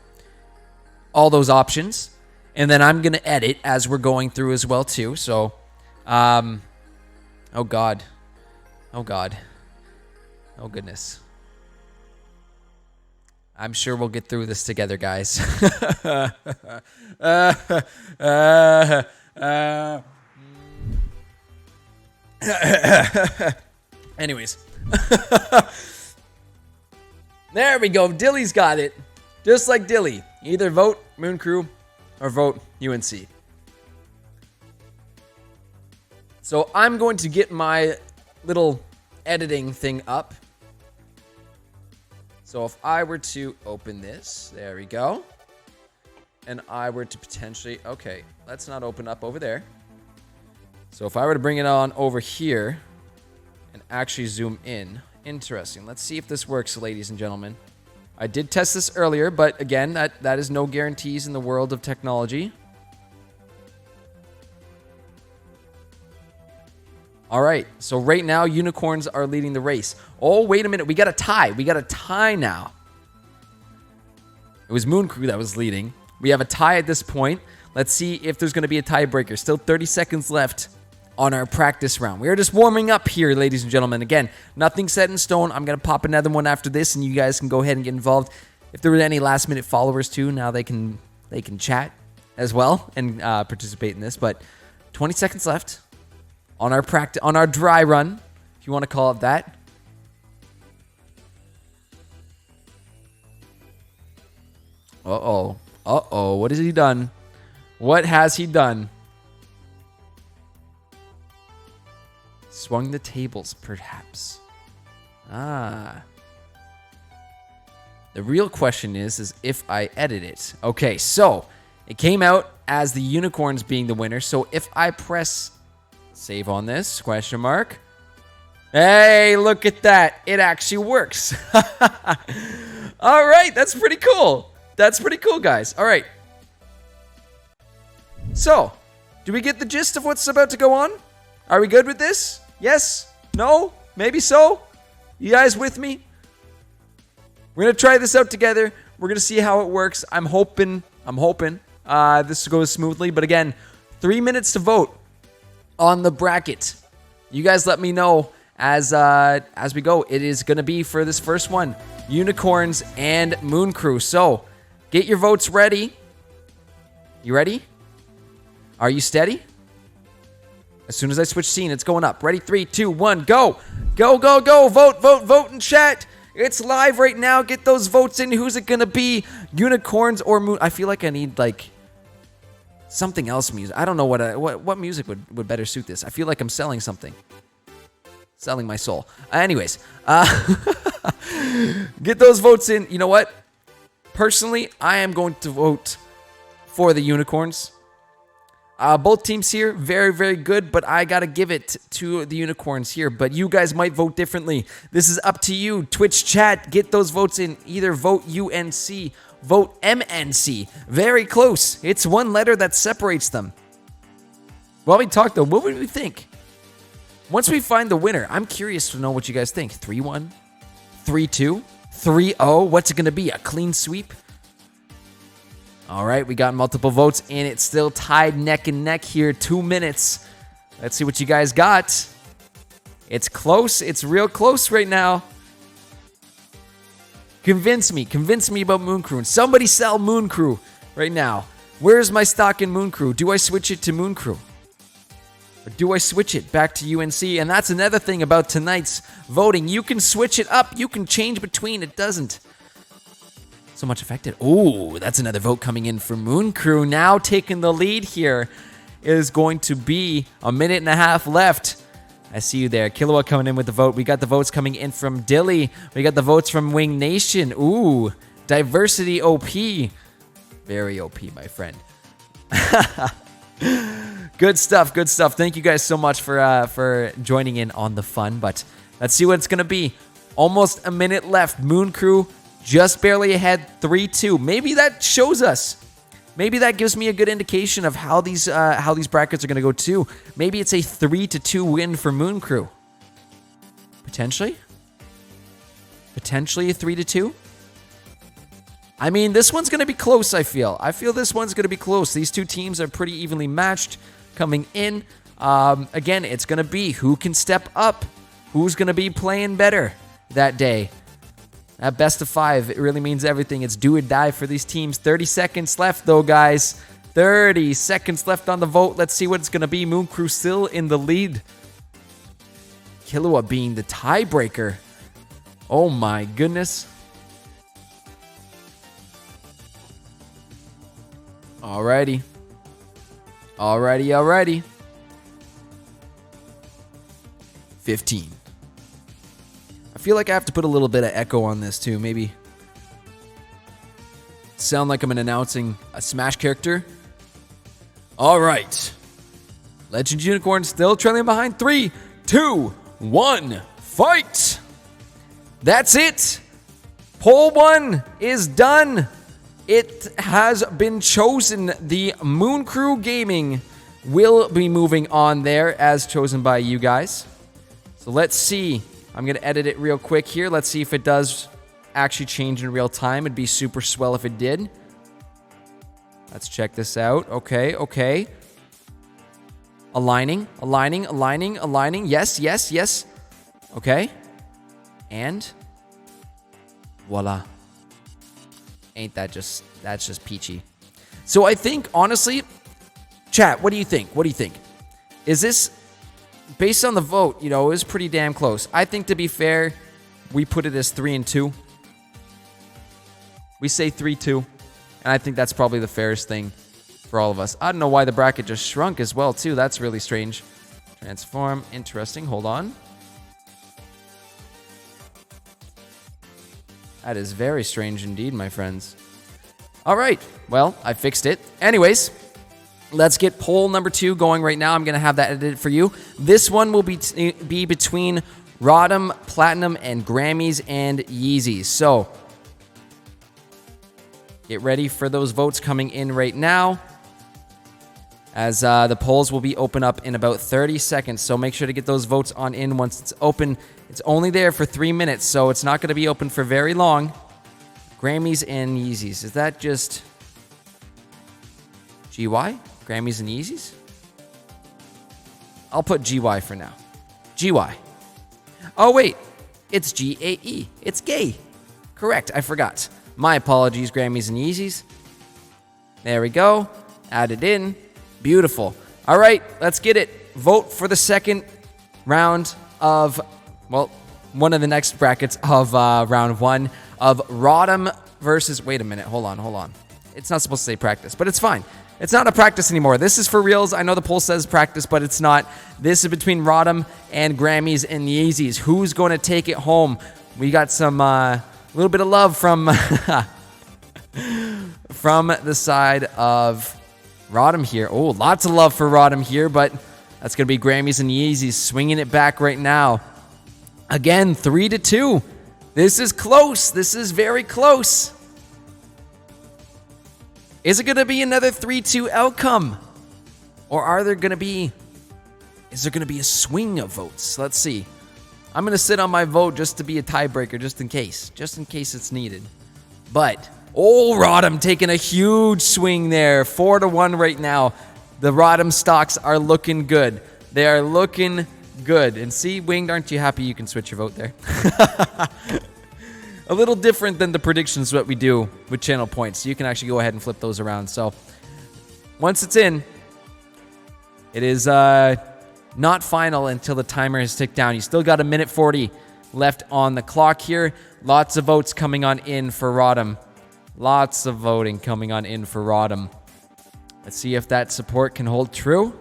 all those options. And then I'm going to edit as we're going through as well, too. So, oh, God. Oh, God. Oh, goodness. I'm sure we'll get through this together, guys. Anyways. There we go. Dilly's got it. Just like Dilly. Either vote Moon Crew or vote UNC. So I'm going to get my little editing thing up. So if I were to open this, there we go. And I were to potentially, okay, let's not open up over there. So if I were to bring it on over here and actually zoom in, interesting. Let's see if this works, ladies and gentlemen. I did test this earlier, but again, that is no guarantees in the world of technology. All right, so right now, Unicorns are leading the race. Oh, wait a minute. We got a tie. We got a tie now. It was Moon Crew that was leading. We have a tie at this point. Let's see if there's going to be a tiebreaker. Still 30 seconds left on our practice round. We are just warming up here, ladies and gentlemen. Again, nothing set in stone. I'm going to pop another one after this, and you guys can go ahead and get involved. If there were any last-minute followers, too, now they can chat as well and participate in this. But 20 seconds left. on our dry run, if you want to call it that. Uh-oh. Uh-oh. What has he done? What has he done? Swung the tables, perhaps. Ah. The real question is if I edit it. Okay, so it came out as the unicorns being the winner. So if I press save on this, question mark. Hey, look at that. It actually works. All right, that's pretty cool. That's pretty cool, guys. All right. So, do we get the gist of what's about to go on? Are we good with this? Yes? No? Maybe so? You guys with me? We're going to try this out together. We're going to see how it works. I'm hoping this goes smoothly. But again, 3 minutes to vote on the bracket. You guys let me know as we go. It is going to be for this first one, Unicorns and Moon Crew. So, get your votes ready. You ready? Are you steady? As soon as I switch scene, it's going up. Ready? 3, 2, 1, go. Go, go, go. Vote, vote, vote in chat. It's live right now. Get those votes in. Who's it going to be? Unicorns or Moon? I feel like I need, like, something else music. I don't know what music would better suit this. I feel like I'm selling something. Selling my soul. Anyways. Get those votes in. You know what? Personally, I am going to vote for the Unicorns. Both teams here, very, very good, but I got to give it to the Unicorns here. But you guys might vote differently. This is up to you. Twitch chat, get those votes in. Either vote UNC, vote MNC. Very close. It's one letter that separates them. While we talk, though, what would we think? Once we find the winner, I'm curious to know what you guys think. 3-1, 3-2, 3-0. What's it going to be? A clean sweep? All right, we got multiple votes, and it's still tied neck and neck here. 2 minutes. Let's see what you guys got. It's close. It's real close right now. Convince me about Moon Crew. And somebody sell Moon Crew right now. Where's my stock in Moon Crew? Do I switch it to Moon Crew? Or do I switch it back to UNC? And that's another thing about tonight's voting. You can switch it up. You can change between. It doesn't so much affected. Oh, that's another vote coming in for Moon Crew. Now taking the lead here is going to be a minute and a half left. I see you there. Killua coming in with the vote. We got the votes coming in from Dilly. We got the votes from Wing Nation. Ooh, Diversity OP. Very OP, my friend. Good stuff, good stuff. Thank you guys so much for joining in on the fun. But let's see what it's going to be. Almost a minute left. Moon Crew just barely ahead, 3-2. Maybe that shows us. Maybe that gives me a good indication of how these brackets are going to go too. Maybe it's a 3-2 win for Moon Crew. Potentially a 3-2. I mean, this one's going to be close, I feel. This one's going to be close. These two teams are pretty evenly matched coming in. Again, it's going to be who can step up. Who's going to be playing better that day. That best of 5, it really means everything. It's do or die for these teams. 30 seconds left, though, guys. 30 seconds left on the vote. Let's see what it's going to be. Moon Crew still in the lead. Killua being the tiebreaker. Oh, my goodness. Alrighty. 15. I feel like I have to put a little bit of echo on this too. Maybe sound like I'm announcing a Smash character. All right. Legend Unicorn still trailing behind. 3, 2, 1, fight. That's it. Poll 1 is done. It has been chosen. The Moon Crew Gaming will be moving on there as chosen by you guys. So let's see. I'm going to edit it real quick here. Let's see if it does actually change in real time. It'd be super swell if it did. Let's check this out. Okay. Aligning. Yes. Okay. And voila. That's just peachy. So I think, honestly, chat, what do you think? Is this based on the vote, you know, it was pretty damn close. I think, to be fair, we put it as 3 and 2. We say 3-2, and I think that's probably the fairest thing for all of us. I don't know why the bracket just shrunk as well, too. That's really strange. Transform. Interesting. Hold on. That is very strange indeed, my friends. All right. Well, I fixed it. Anyways, let's get poll number 2 going right now. I'm going to have that edited for you. This one will be between Rodham, Platinum, and Grammys and Yeezys. So, get ready for those votes coming in right now, as the polls will be open up in about 30 seconds. So make sure to get those votes on in once it's open. It's only there for 3 minutes, so it's not going to be open for very long. Grammys and Yeezys. Is that just GY? Grammys and Yeezys? I'll put GY for now. GY. Oh, wait. It's GAE. It's gay. Correct. I forgot. My apologies, Grammys and Yeezys. There we go. Add it in. Beautiful. All right, let's get it. Vote for the second round of, well, one of the next brackets of round 1 of Rodham versus, wait a minute, hold on. It's not supposed to say practice, but it's fine. It's not a practice anymore. This is for reals. I know the poll says practice, but it's not. This is between Rodham and Grammys and Yeezys. Who's going to take it home? We got some, little bit of love from from the side of Rodham here. Oh, lots of love for Rodham here, but that's going to be Grammys and Yeezys swinging it back right now. Again, 3-2. This is close. This is very close. Is it going to be another 3-2 outcome? Or is there going to be a swing of votes? Let's see. I'm going to sit on my vote just to be a tiebreaker, just in case it's needed. But, Rodham taking a huge swing there. 4-1 right now. The Rodham stocks are looking good. They are looking good. And see, Winged, aren't you happy you can switch your vote there? A little different than the predictions that we do with channel points. So you can actually go ahead and flip those around. So, once it's in, it is not final until the timer has ticked down. You still got 1:40 left on the clock here. Lots of votes coming on in for Rodham. Lots of voting coming on in for Rodham. Let's see if that support can hold true.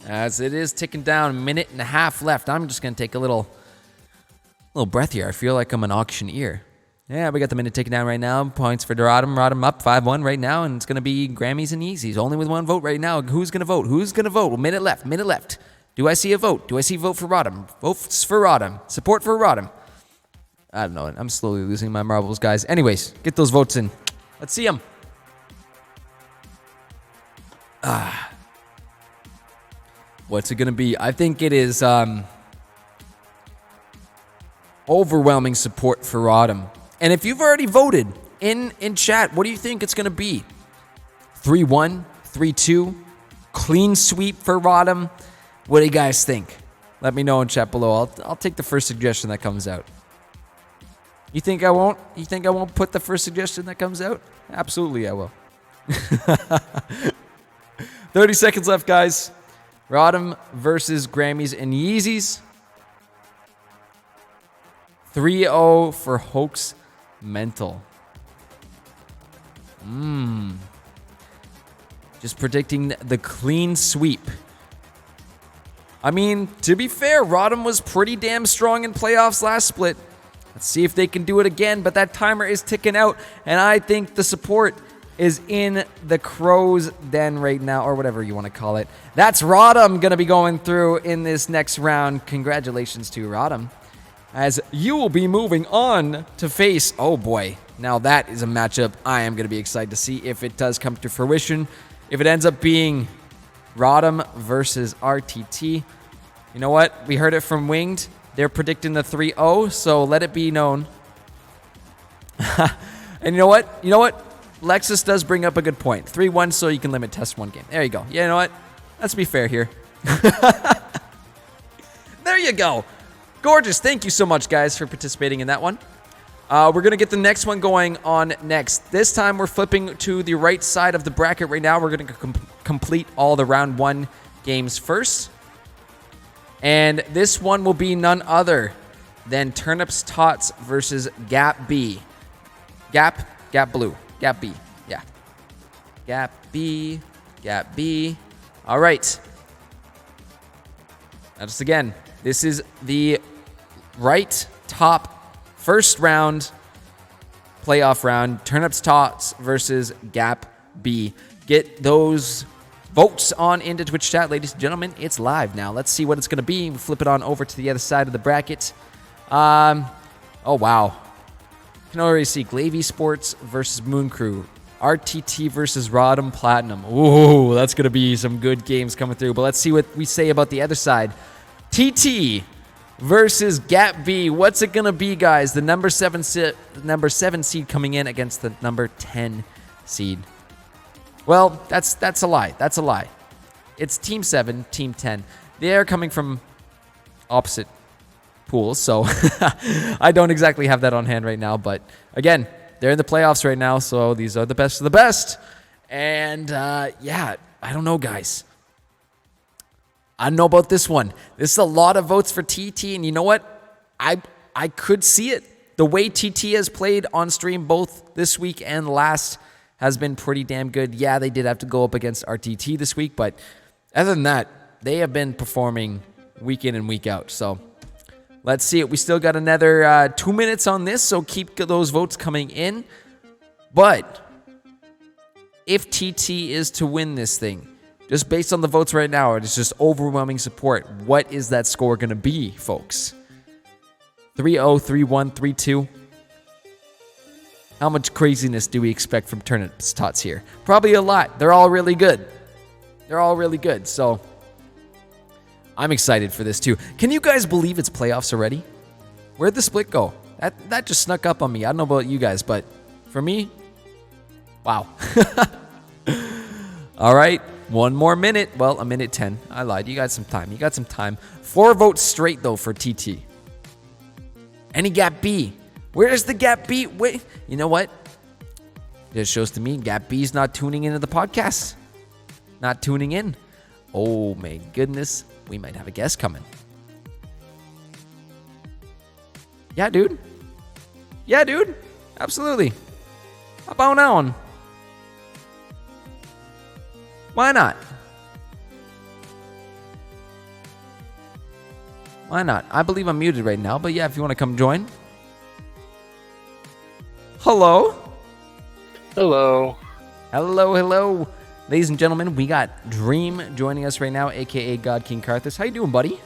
As it is ticking down, 1.5 minutes left. I'm just going to take a little breath here. I feel like I'm an auctioneer. Yeah, we got the minute ticking down right now. Points for Rodham. Rodham up 5-1 right now, and it's going to be Grammys and Yeezys. Only with one vote right now. Who's going to vote? Who's going to vote? Well, minute left. Do I see a vote? Do I see a vote for Rodham? Votes for Rodham. Support for Rodham. I don't know. I'm slowly losing my marbles, guys. Anyways, get those votes in. Let's see them. What's it going to be? I think it is overwhelming support for Rodham. And if you've already voted in chat, what do you think it's going to be? 3-1, 3-2, clean sweep for Rodham. What do you guys think? Let me know in chat below. I'll take the first suggestion that comes out. You think I won't? You think I won't put the first suggestion that comes out? Absolutely, I will. 30 seconds left, guys. Rodham versus Grammys and Yeezys. 3-0 for Hoax Mental. Just predicting the clean sweep. I mean, to be fair, Rodham was pretty damn strong in playoffs last split. Let's see if they can do it again, but that timer is ticking out, and I think the support is in the crow's den right now, or whatever you want to call it. That's Rodham going to be going through in this next round. Congratulations to Rodham, as you will be moving on to face, oh boy, now that is a matchup I am going to be excited to see if it does come to fruition. If it ends up being Rodham versus RTT, you know what? We heard it from Winged. They're predicting the 3-0, so let it be known. And you know what? Lexus does bring up a good point. 3-1 so you can limit test one game. There you go. Yeah, you know what? Let's be fair here. There you go. Gorgeous. Thank you so much, guys, for participating in that one. We're going to get the next one going on next. This time, we're flipping to the right side of the bracket right now. We're going to complete all the round 1 games first. And this one will be none other than Turnips Tots versus Gap B. Gap Blue. Gap B. Yeah. Gap B. All right. Now just again, this is the right top first round playoff round. Turnips Tots versus Gap B. Get those votes on into Twitch chat, ladies and gentlemen. It's live now. Let's see what it's going to be. We'll flip it on over to the other side of the bracket. Oh, wow. You can already see Glaive Esports versus Moon Crew. RTT versus Rodham Platinum. Ooh, that's going to be some good games coming through. But let's see what we say about the other side. TT versus Gap B. What's it going to be, guys? The number 7 seed coming in against the number 10 seed. Well, that's a lie. That's a lie. It's Team 7, Team 10. They are coming from opposite pools, so I don't exactly have that on hand right now. But again, they're in the playoffs right now, so these are the best of the best. And yeah, I don't know, guys. I don't know about this one. This is a lot of votes for TT, and you know what? I could see it. The way TT has played on stream both this week and last has been pretty damn good. Yeah, they did have to go up against RTT this week, but other than that, they have been performing week in and week out. So let's see it. We still got another 2 minutes on this, so keep those votes coming in. But if TT is to win this thing, just based on the votes right now, it's just overwhelming support. What is that score going to be, folks? 3-0, 3-1, 3-2. How much craziness do we expect from Turnips Tots here? Probably a lot. They're all really good. So I'm excited for this too. Can you guys believe it's playoffs already? Where'd the split go? That just snuck up on me. I don't know about you guys, but for me, wow. All right, one more minute. Well, a minute 10. I lied. You got some time. 4 votes straight though for TT. Any Gap B? Where's the Gap B? Wait, you know what? It shows to me Gap B's not tuning into the podcast. Not tuning in. Oh my goodness. We might have a guest coming. Yeah, dude. Absolutely. How about now? Why not? I believe I'm muted right now, but yeah, if you want to come join. Hello. Ladies and gentlemen, we got Dream joining us right now, aka God King Karthus. How you doing, buddy?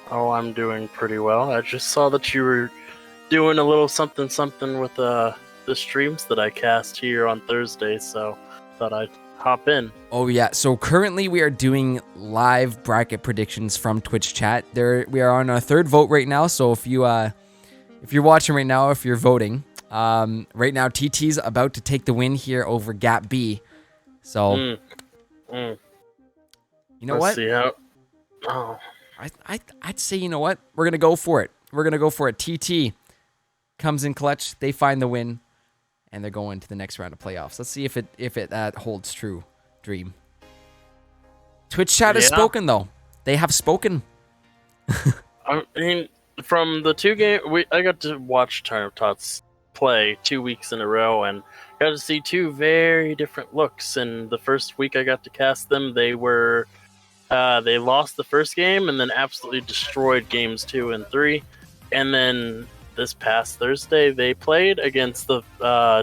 Oh, I'm doing pretty well. I just saw that you were doing a little something with the streams that I cast here on Thursday, so thought I'd hop in. Oh yeah, so currently we are doing live bracket predictions from Twitch chat. We are on our 3rd vote right now, so if you're watching right now, if you're voting, right now TT's about to take the win here over Gap B. So you know Let's what? See how. Oh. I'd say, you know what? We're gonna go for it. TT comes in clutch. They find the win, and they're going to the next round of playoffs. Let's see if it holds true. Dream. Twitch chat has spoken though. They have spoken. I mean, from the 2 games, I got to watch Turnips Tots play 2 weeks in a row, and got to see 2 very different looks. And the first week I got to cast them, they lost the first game and then absolutely destroyed games 2 and 3. And then this past Thursday, they played against the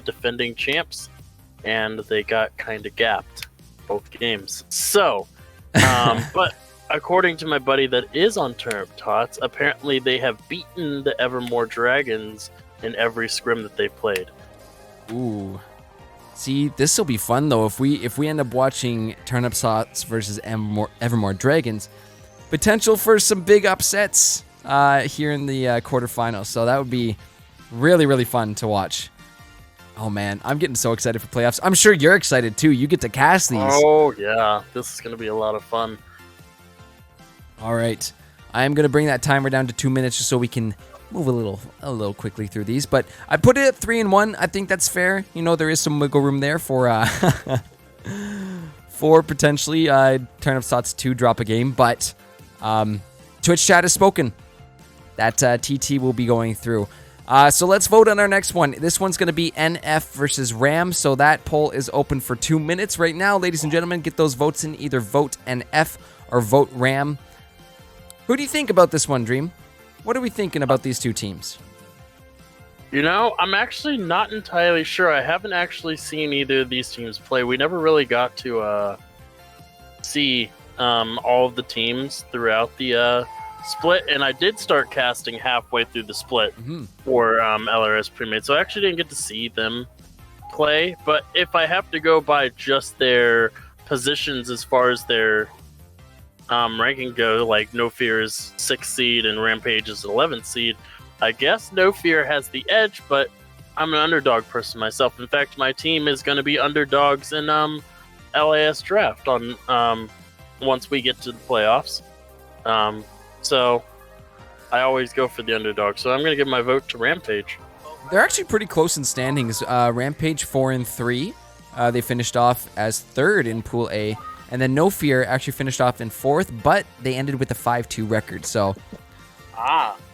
defending champs, and they got kind of gapped both games. So, but according to my buddy that is on Turnips Tots, apparently they have beaten the Evermore Dragons in every scrim that they played. Ooh. See, this will be fun though if we end up watching Turnips Tots versus Evermore Dragons. Potential for some big upsets here in the quarterfinals. So that would be really, really fun to watch. Oh man, I'm getting so excited for playoffs. I'm sure you're excited too. You get to cast these. Oh yeah, this is going to be a lot of fun. All right. I am going to bring that timer down to 2 minutes just so we can move a little quickly through these, but I put it at 3 and 1. I think that's fair. You know, there is some wiggle room there for for potentially Turn of Thoughts 2 drop a game, but Twitch chat has spoken that TT will be going through. So let's vote on our next one. This one's going to be NF versus Ram, so that poll is open for 2 minutes right now. Ladies and gentlemen, get those votes in. Either vote NF or vote Ram. Who do you think about this one, Dream? What are we thinking about these two teams? You know, I'm actually not entirely sure. I haven't actually seen either of these teams play. We never really got to see all of the teams throughout the split, and I did start casting halfway through the split for LRS Premade, so I actually didn't get to see them play. But if I have to go by just their positions as far as their ranking go, like No Fear is 6th seed and Rampage is 11th seed, I guess No Fear has the edge, but I'm an underdog person myself. In fact, my team is going to be underdogs in LAS draft on once we get to the playoffs. So I always go for the underdog. So I'm going to give my vote to Rampage. They're actually pretty close in standings. Rampage 4-3. They finished off as 3rd in Pool A. And then No Fear actually finished off in 4th, but they ended with a 5-2 record. So,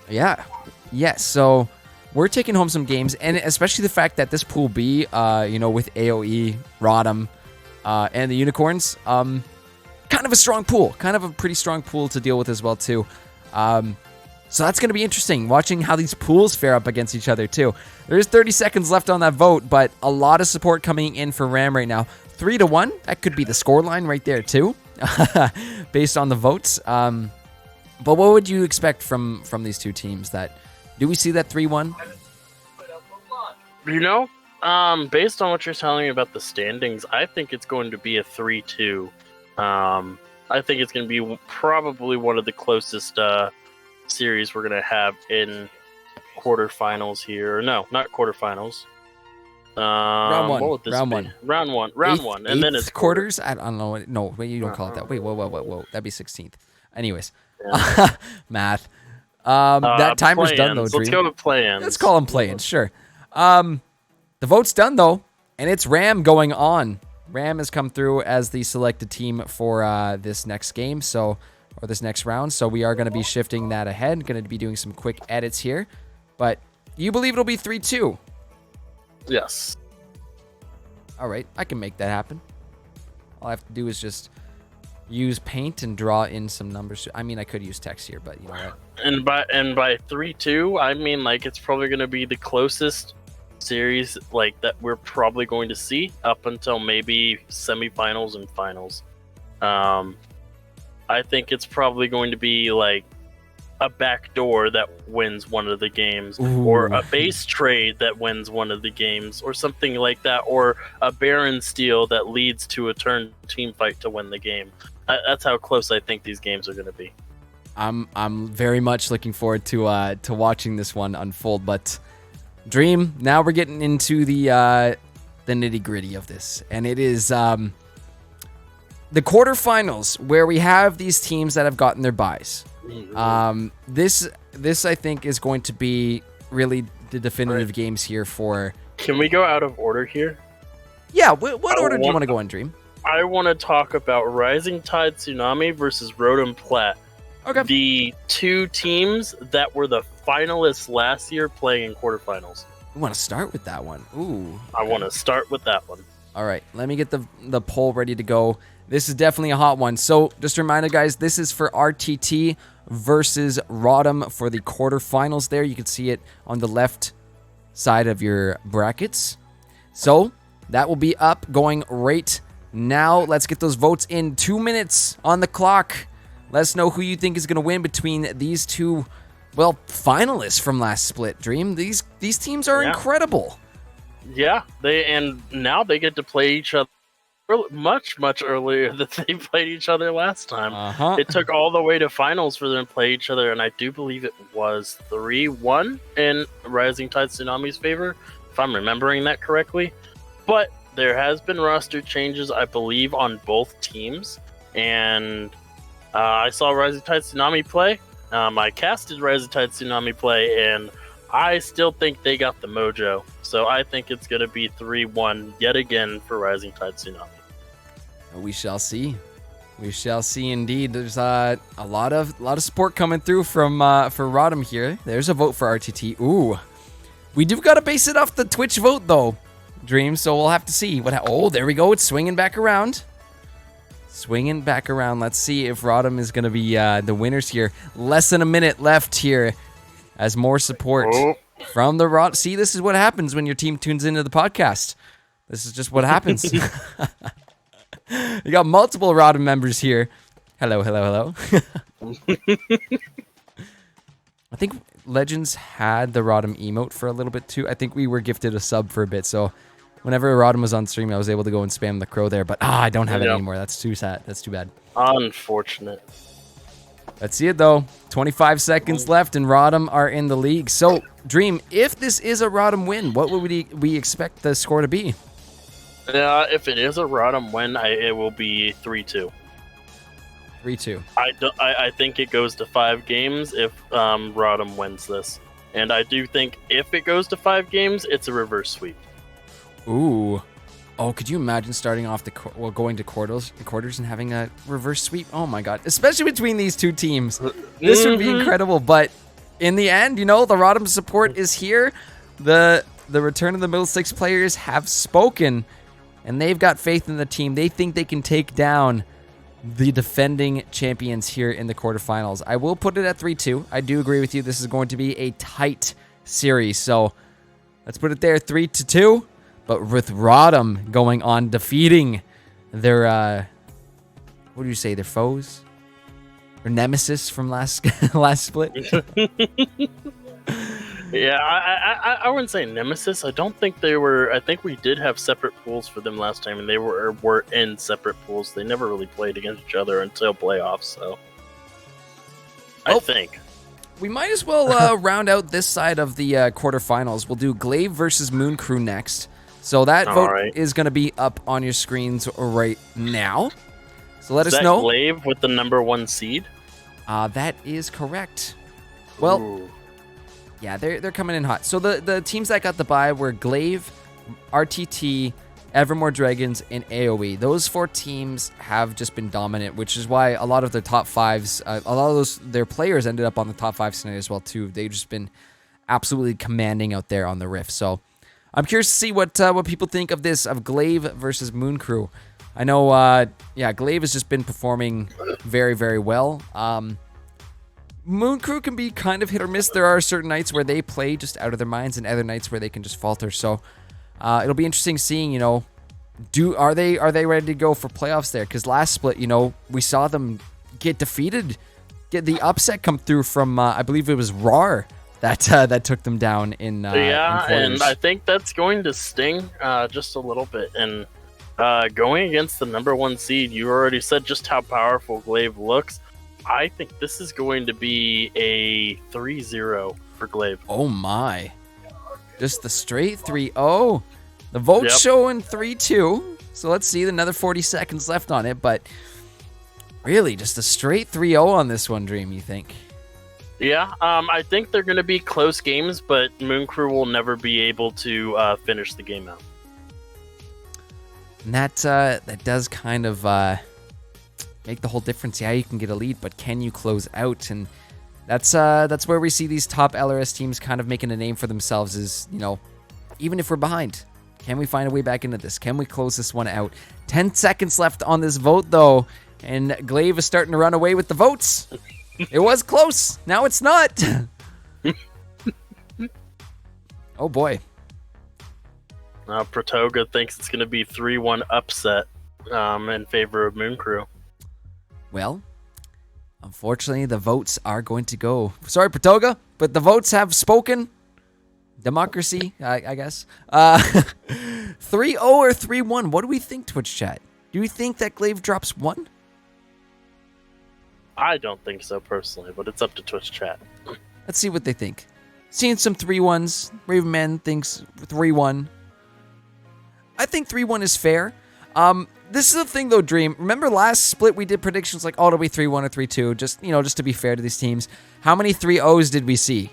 yeah. Yes, so we're taking home some games, and especially the fact that this Pool B, with AoE, Rodham, and the Unicorns, kind of a strong pool. Kind of a pretty strong pool to deal with as well, too. So that's going to be interesting, watching how these pools fare up against each other, too. There's 30 seconds left on that vote, but a lot of support coming in for Ram right now. 3-1, that could be the scoreline right there, too, based on the votes. But what would you expect from these two teams? Do we see that 3-1? You know, based on what you're telling me about the standings, I think it's going to be a 3-2. I think it's going to be probably one of the closest series we're going to have in quarterfinals here. No, not quarterfinals. Round one. What would this round be? one. Round one. And then it's quarters. I don't know. No, wait, you don't call it that. Wait, whoa. That'd be 16th. Anyways, math. That timer's done though. Let's go with play-ins. Let's call them play-ins. Sure. The vote's done though, and it's Ram going on. Ram has come through as the selected team for this next game, or this next round. So we are going to be shifting that ahead. Going to be doing some quick edits here, but you believe it'll be 3-2? Yes. All right, I can make that happen. All I have to do is just use paint and draw in some numbers. I mean, I could use text here, but you know what? And by 3-2, I mean like it's probably going to be the closest series like that we're probably going to see up until maybe semifinals and finals. I think it's probably going to be like a backdoor that wins one of the games, or a base trade that wins one of the games, or something like that, or a Baron steal that leads to a turn team fight to win the game. That's how close I think these games are going to be. I'm very much looking forward to watching this one unfold. But Dream, now we're getting into the nitty gritty of this, and it is the quarterfinals where we have these teams that have gotten their buys. This I think is going to be really the definitive games here for. Can we go out of order here? Yeah. What order do you want to go in, Dream? I want to talk about Rising Tide Tsunami versus Rotom Plat. Okay. The two teams that were the finalists last year playing in quarterfinals. We want to start with that one. Ooh. I want to start with that one. All right. Let me get the poll ready to go. This is definitely a hot one. So just a reminder, guys, this is for RTT versus Rodham for the quarterfinals there. You can see it on the left side of your brackets. So that will be up going right now. Let's get those votes in. 2 minutes on the clock. Let us know who you think is going to win between these two, well, finalists from last split, Dream. These teams are incredible. Yeah, now they get to play each other much earlier than they played each other last time. It took all the way to finals for them to play each other, and I do believe it was 3-1 in Rising Tide Tsunami's favor, if I'm remembering that correctly. But there has been roster changes, I believe, on both teams, and I saw Rising Tide Tsunami play. I casted Rising Tide Tsunami play, and I still think they got the mojo. So I think it's going to be 3-1 yet again for Rising Tide Tsunami. We shall see. We shall see indeed. There's a lot of support coming through from for Rodham here. There's a vote for RTT. Ooh. We do got to base it off the Twitch vote though, Dream, so we'll have to see what oh, there we go. It's swinging back around. Swinging back around. Let's see if Rodham is going to be the winners here. Less than a minute left here as more support from the Rod. See, this is what happens when your team tunes into the podcast. This is just what happens. You got multiple Rodham members here. Hello. I think Legends had the Rodham emote for a little bit too. I think we were gifted a sub for a bit, so whenever Rodham was on stream, I was able to go and spam the crow there, but I don't have it anymore. That's too sad. That's too bad. Unfortunate. Let's see it though. 25 seconds left, and Rodham are in the league. So, Dream, if this is a Rodham win, what would we expect the score to be? If it is a Rodham win, it will be 3-2. 3-2. I think it goes to 5 games if Rodham wins this, and I do think if it goes to 5 games, it's a reverse sweep. Ooh. Oh, could you imagine starting off going to quarters and having a reverse sweep? Oh my god. Especially between these two teams. This would be incredible, but in the end, the Rodham support is here. The return of the middle 6 players have spoken, and they've got faith in the team. They think they can take down the defending champions here in the quarterfinals. I will put it at 3-2. I do agree with you. This is going to be a tight series. So let's put it there, 3-2. But with Rodham going on defeating their, what do you say, their foes? Or nemesis from last split? Yeah, I wouldn't say nemesis. I don't think they were. I think we did have separate pools for them last time, and they were in separate pools. They never really played against each other until playoffs. So, I think we might as well round out this side of the quarterfinals. We'll do Glaive versus Moon Crew next. So that vote is going to be up on your screens right now. So let us know. Glaive with the number 1 seed. That is correct. Well. Ooh. Yeah, they're coming in hot. So the teams that got the bye were Glaive, RTT, Evermore Dragons, and AoE. Those 4 teams have just been dominant, which is why a lot of their top 5s, a lot of their players ended up on the top 5 scenario as well too. They've just been absolutely commanding out there on the Rift. So I'm curious to see what people think of this, of Glaive versus Moon Crew. I know, Glaive has just been performing very, very well. Moon Crew can be kind of hit or miss. There are certain nights where they play just out of their minds and other nights where they can just falter. So it'll be interesting seeing, are they ready to go for playoffs there? Because last split, we saw them get defeated, get the upset come through from, I believe it was RAR that took them down in and I think that's going to sting just a little bit. And going against the number 1 seed, you already said just how powerful Glaive looks. I think this is going to be a 3-0 for Glaive. Oh my. Just the straight 3-0. The vote's showing 3-2. So let's see, another 40 seconds left on it. But really, just a straight 3-0 on this one, Dream, you think? Yeah, I think they're going to be close games, but Moon Crew will never be able to finish the game out. And that does kind of make the whole difference. Yeah, you can get a lead, but can you close out? And that's where we see these top LRS teams kind of making a name for themselves is, even if we're behind, can we find a way back into this? Can we close this one out? 10 seconds left on this vote, though, and Glaive is starting to run away with the votes. It was close. Now it's not. Oh, boy. Pratoga thinks it's going to be 3-1 upset in favor of Moon Crew. Well, unfortunately, the votes are going to go. Sorry, Pratoga, but the votes have spoken. Democracy, I guess. 3-0 or 3-1. What do we think, Twitch chat? Do you think that Glaive drops 1? I don't think so personally, but it's up to Twitch chat. Let's see what they think. Seeing some 3-1s. Ravenman thinks 3-1. I think 3-1 is fair. This is the thing, though, Dream. Remember last split we did predictions like, it'll be 3-1 or 3-2, just to be fair to these teams. How many 3-0s did we see?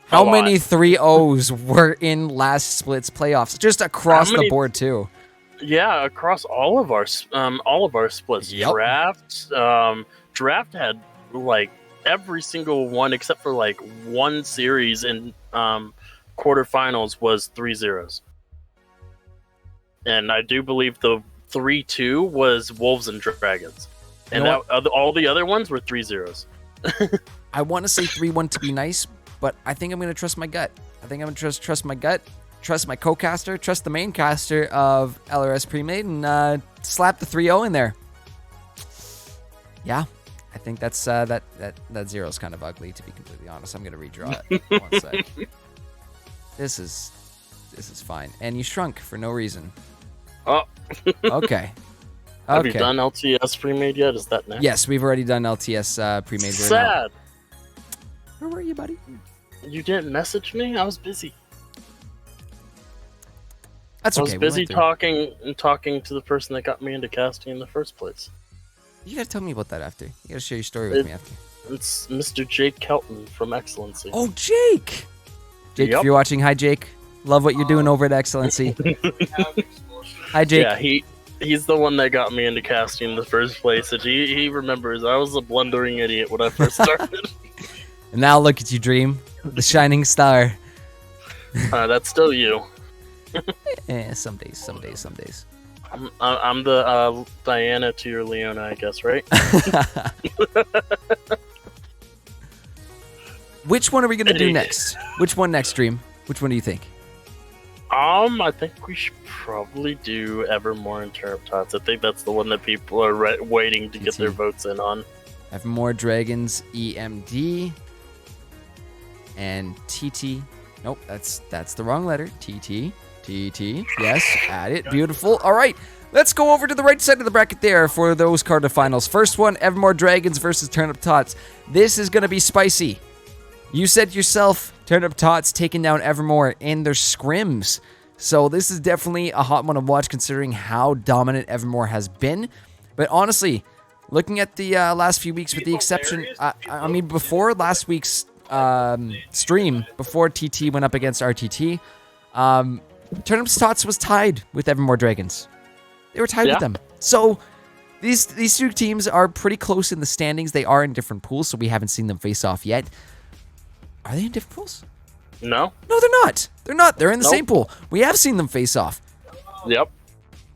How many 3-0s were in last split's playoffs? Just across the board, too. Yeah, across all of our splits. Yep. Draft had like every single one except for like one series in quarterfinals was 3-0s. And I do believe the 3-2 was Wolves and Dragons. And You know all the other ones were 3-0s. I want to say 3-1 to be nice, but I think I'm going to trust my gut. I think I'm going to trust my gut, trust my co-caster, trust the main caster of LRS Premade, and slap the 3-0 in there. Yeah, I think that's that zero is kind of ugly, to be completely honest. I'm going to redraw it. One sec. This is fine. And you shrunk for no reason. Oh. Okay. Have you done LTS Premade yet? Is that next? Yes, we've already done LTS Premade. Sad. Where were you, buddy? You didn't message me? I was busy. That's okay. I was busy talking to the person that got me into casting in the first place. You gotta tell me about that after. You gotta share your story with me after. It's Mr. Jake Kelton from Excellency. Oh, Jake! Jake, Yep. if you're watching, hi, Jake. Love what you're doing over at Excellency. Hi, Jake. Yeah, he's the one that got me into casting in the first place. And he remembers I was a blundering idiot when I first started. And now look at you, Dream. The shining star. That's still you. Some days. I'm the Diana to your Leona, I guess, right? Which one are we going to do next? Which one next, Dream? Which one do you think? I think we should probably do Evermore and Turnip Tots. I think that's the one that people are waiting to get their votes in on. Evermore, Dragons, EMD, and TT. Nope, that's the wrong letter. TT. Yes, add it. Beautiful. All right, let's go over to the right side of the bracket there for those quarterfinals. First one, Evermore Dragons versus Turnip Tots. This is going to be spicy. You said yourself, Turnip Tots taking down Evermore in their scrims. So this is definitely a hot one to watch considering how dominant Evermore has been. But honestly, looking at the last few weeks with the exception, I mean, before last week's stream, before TT went up against RTT, Turnip Tots was tied with Evermore Dragons. They were tied with them. So these two teams are pretty close in the standings. They are in different pools, so we haven't seen them face off yet. Are they in different pools? No. No, they're not. They're not. They're in the same pool. We have seen them face off. Yep.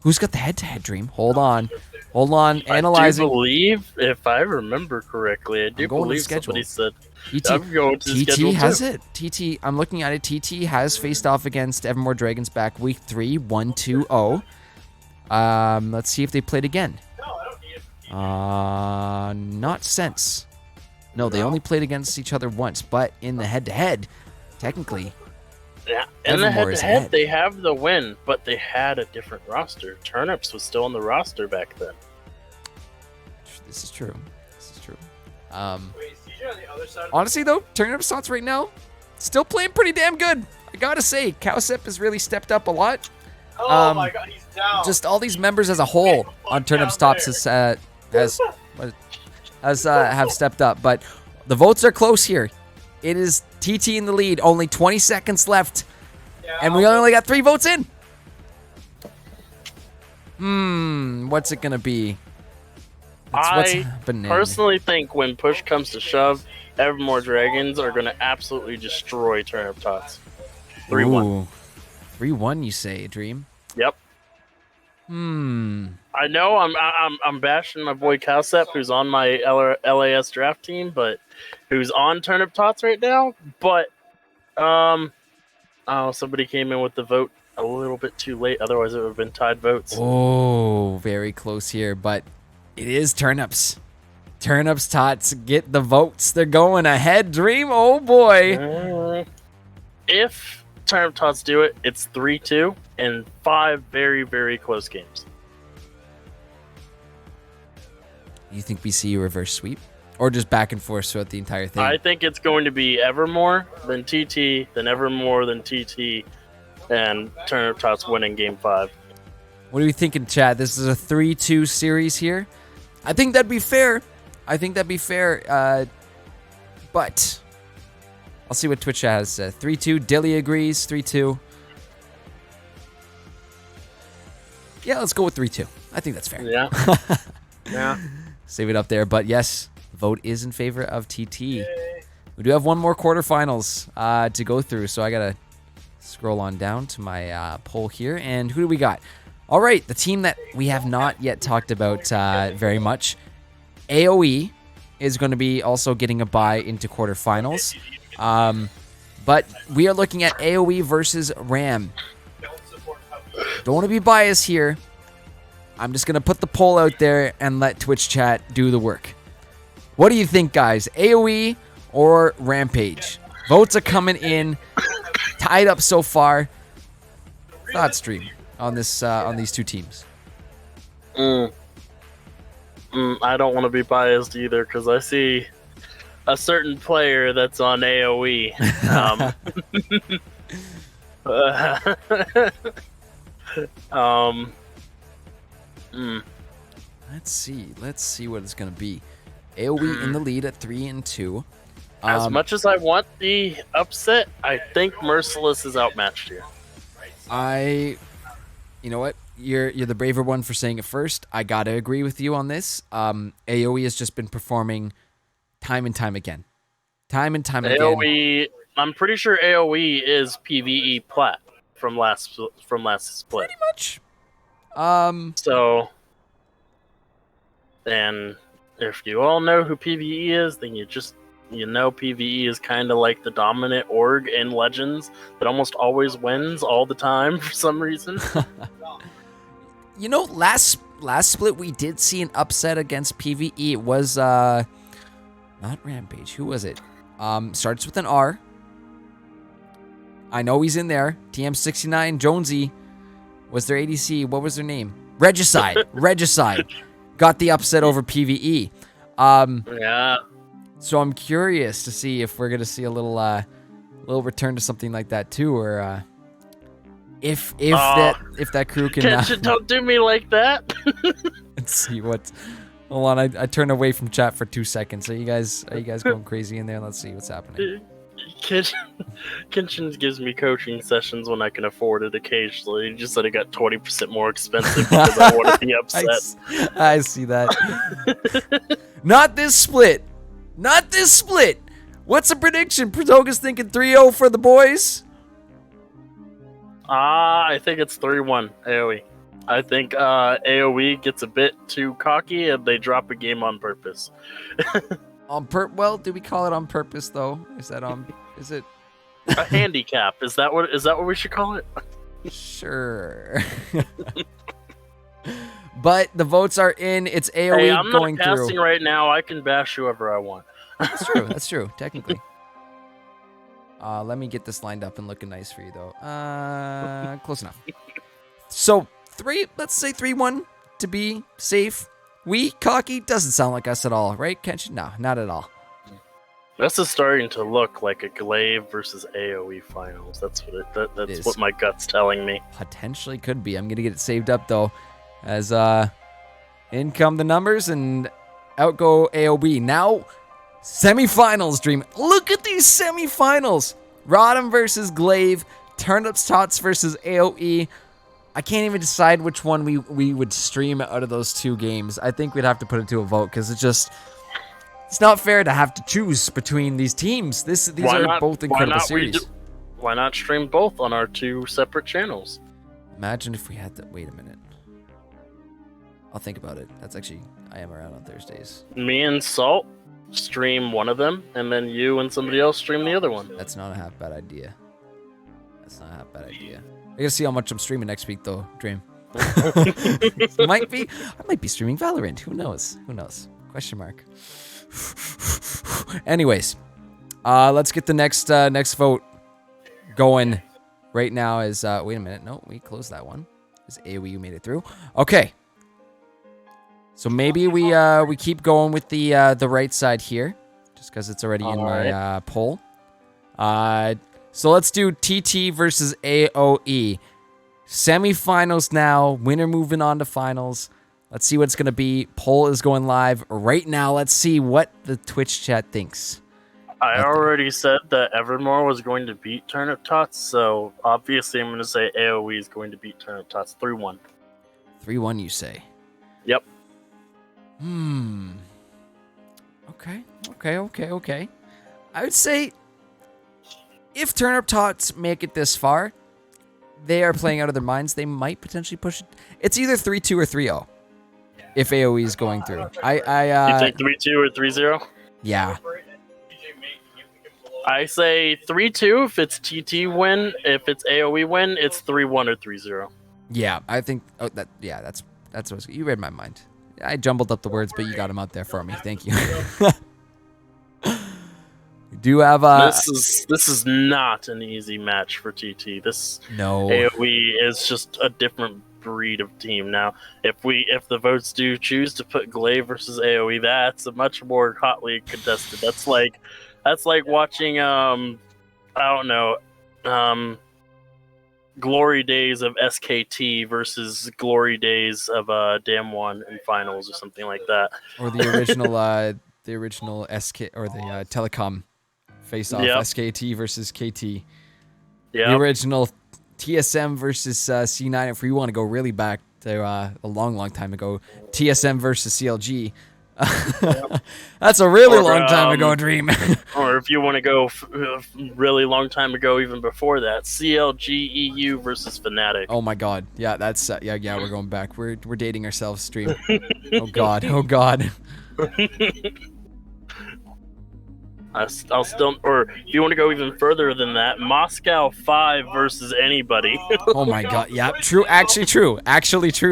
Who's got the head-to-head, Dream? Hold on. Analyzing. I do believe, if I remember correctly, believe somebody said I'm going to the schedule TT has too. it. TT, I'm looking at it. TT has faced off against Evermore Dragons back week 3, 1-2-0. Let's see if they played again. Not since. No, they only played against each other once, but in the head-to-head, technically. Yeah, in the Evermore is ahead. head-to-head, they have the win, but they had a different roster. Turnips was still on the roster back then. This is true. Honestly, though, Turnip Tots right now, still playing pretty damn good. I gotta say, Cowsep has really stepped up a lot. Oh my god, he's down. Just all these members as a whole on Turnips Tops have stepped up, but the votes are close here. It is TT in the lead, only 20 seconds left, and we only got 3 votes in. What's it gonna be? What's I happening? personally think when push comes to shove, Evermore Dragons are going to absolutely destroy Turnip Tots. 3-1. Ooh. 3-1, you say, Dream? Yep. I know I'm bashing my boy Cowsep, who's on my LAS draft team, but who's on Turnip Tots right now. But somebody came in with the vote a little bit too late. Otherwise, it would have been tied votes. Oh, very close here, but it is Turnips. Turnips Tots get the votes. They're going ahead, Dream. Oh boy. If Turnip Tots do it, it's 3-2 and 5 very, very close games. You think we see a reverse sweep? Or just back and forth throughout the entire thing? I think it's going to be Evermore, then TT, then Evermore, then TT, and Turnip Tots winning game 5. What are you thinking, chat? This is a 3-2 series here. I think that'd be fair. But I'll see what Twitch has. 3-2. Dilly agrees. 3-2. Yeah, let's go with 3-2. I think that's fair. Yeah. Yeah. Save it up there. But yes, vote is in favor of TT. We do have one more quarterfinals to go through, so I got to scroll on down to my poll here. And who do we got? All right, the team that we have not yet talked about very much, AOE, is going to be also getting a bye into quarterfinals. But we are looking at AOE versus RAM. Don't want to be biased here. I'm just going to put the poll out there and let Twitch chat do the work. What do you think, guys? AOE or Rampage? Votes are coming in. Tied up so far. Thought stream on this on these two teams. I don't want to be biased either because I see a certain player that's on AOE. Let's see what it's gonna be. AOE in the lead at 3-2. As much as I want the upset, I think Merciless is outmatched here. You know what? You're the braver one for saying it first. I gotta agree with you on this. AOE has just been performing time and time again. Again. AOE, I'm pretty sure AOE is PvE plat from last split. Pretty much. So, and if you all know who PvE is, then you know PvE is kind of like the dominant org in Legends that almost always wins all the time for some reason. You know, last split we did see an upset against PvE. It was not Rampage. Who was it? Starts with an R. I know he's in there. TM69 Jonesy was their ADC. What was their name? Regicide. Regicide got the upset over PvE. Yeah. So I'm curious to see if we're gonna see a little return to something like that too, or if that crew can. Kenshin, don't do me like that. Let's see what. Hold on, I turned away from chat for 2 seconds. Are you guys going crazy in there? Let's see what's happening. Kenshin gives me coaching sessions when I can afford it occasionally. He just said it got 20% more expensive because I want to be upset. I see that. Not this split. Not this split. What's the prediction? Pratoga's thinking 3-0 for the boys. I think it's 3-1 AoE. I think AoE gets a bit too cocky and they drop a game on purpose. Well, do we call it on purpose though? Is it a handicap? Is that what we should call it? Sure. But the votes are in. It's AoE hey, I'm going not casting through. right now. I can bash whoever I want. That's true. Technically. Let me get this lined up and looking nice for you though. Close enough. So let's say 3-1 to be safe. Cocky doesn't sound like us at all, right, Kenshin? No, not at all. This is starting to look like a Glaive versus AoE finals. That's what my gut's telling me. Potentially could be. I'm gonna get it saved up though, as in come the numbers and out go AOB. Now, semifinals, Dream. Look at these semifinals. Rodham versus Glaive. Turnips Tots versus AOE. I can't even decide which one we would stream out of those two games. I think we'd have to put it to a vote because it's not fair to have to choose between these teams. These are both incredible series. Why not stream both on our two separate channels? Imagine if we had to. Wait a minute. I'll think about it. I am around on Thursdays. Me and Salt stream one of them, and then you and somebody else stream the other one. That's not a half bad idea. I gotta see how much I'm streaming next week, though, Dream. I might be streaming Valorant. Who knows? Question mark. Anyways, let's get the next vote going right now. Is wait a minute. No, we closed that one. Is AoE made it through? Okay. So maybe we keep going with the right side here, just because it's already in my poll. So let's do TT versus AOE. Semifinals now. Winner moving on to finals. Let's see what it's going to be. Poll is going live right now. Let's see what the Twitch chat thinks. I already said that Evermore was going to beat Turnip Tots, so obviously I'm going to say AoE is going to beat Turnip Tots 3-1. 3-1, you say? Yep. Okay. I would say if Turnip Tots make it this far, they are playing out of their minds. They might potentially push it. It's either 3-2 or 3-0 if AoE is going through. You think 3-2 or 3-0? Yeah. I say 3-2 if it's TT win. If it's AoE win, it's 3-1 or 3-0. Yeah, I think that's what you read my mind. I jumbled up the words, but you got them out there for me. Thank you. Do you have This is not an easy match for TT. No. AoE is just a different breed of team. Now, if the votes do choose to put Glaive versus AoE, that's a much more hotly contested. That's like watching I don't know, Glory Days of SKT versus Glory Days of Damwon in finals or something like that. Or the original SK or the Telecom face off. Yep. SKT versus KT. Yeah. The original TSM versus C9. If we want to go really back to a long time ago, TSM versus CLG. That's a really long time ago, Dream. Or if you want to go really long time ago, even before that, CLG EU versus Fnatic. Oh my God, yeah, that's yeah. We're going back. We're dating ourselves, Stream. Oh God. I'll still, or if you want to go even further than that, Moscow 5 versus anybody. Oh my God, yeah, true. Actually true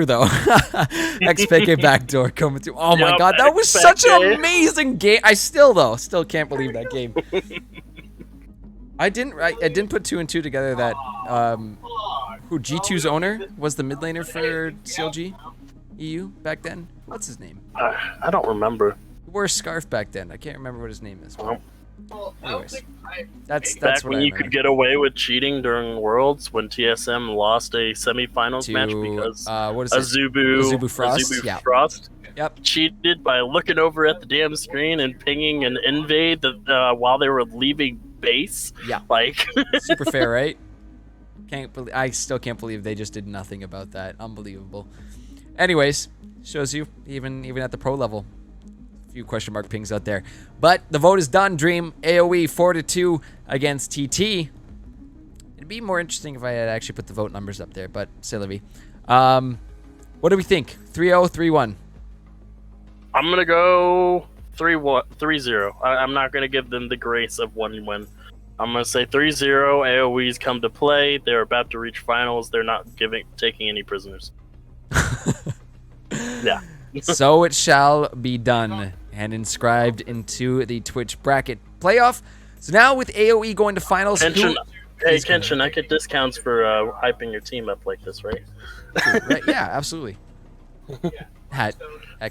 though. XPK backdoor coming through. Oh my God, that was such an amazing game. I still can't believe that game. I didn't put 2 and 2 together that who G2's owner was the mid laner for CLG EU back then. What's his name? I don't remember. He wore a scarf back then. I can't remember what his name is. Anyways, that's back what when I you could get away with cheating during Worlds, when TSM lost a semifinals match because Azubu Frost cheated by looking over at the damn screen and pinging an invade while they were leaving base. Yeah, like super fair, right? I still can't believe they just did nothing about that. Unbelievable. Anyways, shows you even at the pro level. Few question mark pings out there, but the vote is done. Dream AoE 4-2 against TT. It'd be more interesting if I had actually put the vote numbers up there, but c'est la vie. What do we think? 3-0, 3-1. I'm gonna go 3-0. I'm not gonna give them the grace of one win. I'm gonna say 3-0. AoE's come to play. They're about to reach finals. They're not taking any prisoners. Yeah. So it shall be done and inscribed into the Twitch bracket playoff. So now with AoE going to finals, Kenshin, I get discounts for hyping your team up like this, right? Right, yeah, absolutely. At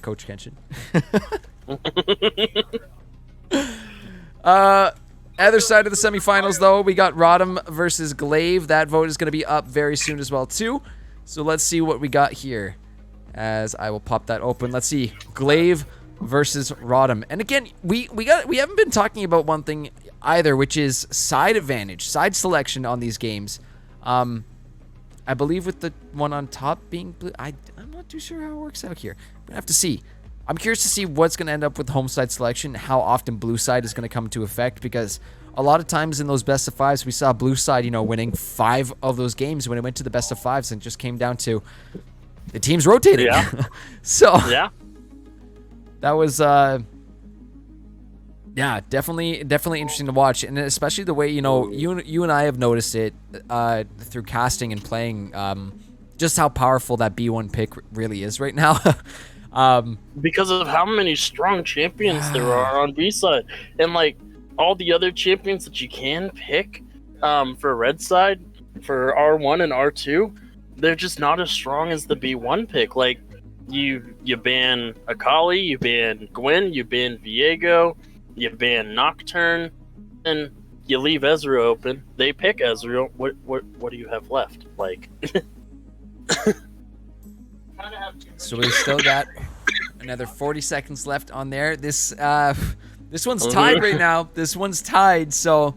Coach Kenshin. Other side of the semifinals, though, we got Rodham versus Glaive. That vote is going to be up very soon as well, too. So let's see what we got here. As I will pop that open. Let's see. Glaive versus Rodham. And again, we haven't been talking about one thing either, which is side advantage, side selection on these games. I believe with the one on top being blue, I'm not too sure how it works out here. We're gonna have to see. I'm curious to see what's gonna end up with home side selection, how often blue side is gonna come into effect, because a lot of times in those best of fives, we saw blue side, winning 5 of those games when it went to the best of fives, and it just came down to the team's rotating. Yeah. So yeah, that was definitely interesting to watch, and especially the way you and I have noticed it through casting and playing, just how powerful that B1 pick really is right now. Because of how many strong champions there are on B side, and like all the other champions that you can pick for red side for R1 and R2. They're just not as strong as the B1 pick. Like, you ban Akali, you ban Gwen, you ban Viego, you ban Nocturne, and you leave Ezreal open. They pick Ezreal. What do you have left? Like, so we still got another 40 seconds left on there. This one's tied right now. This one's tied, so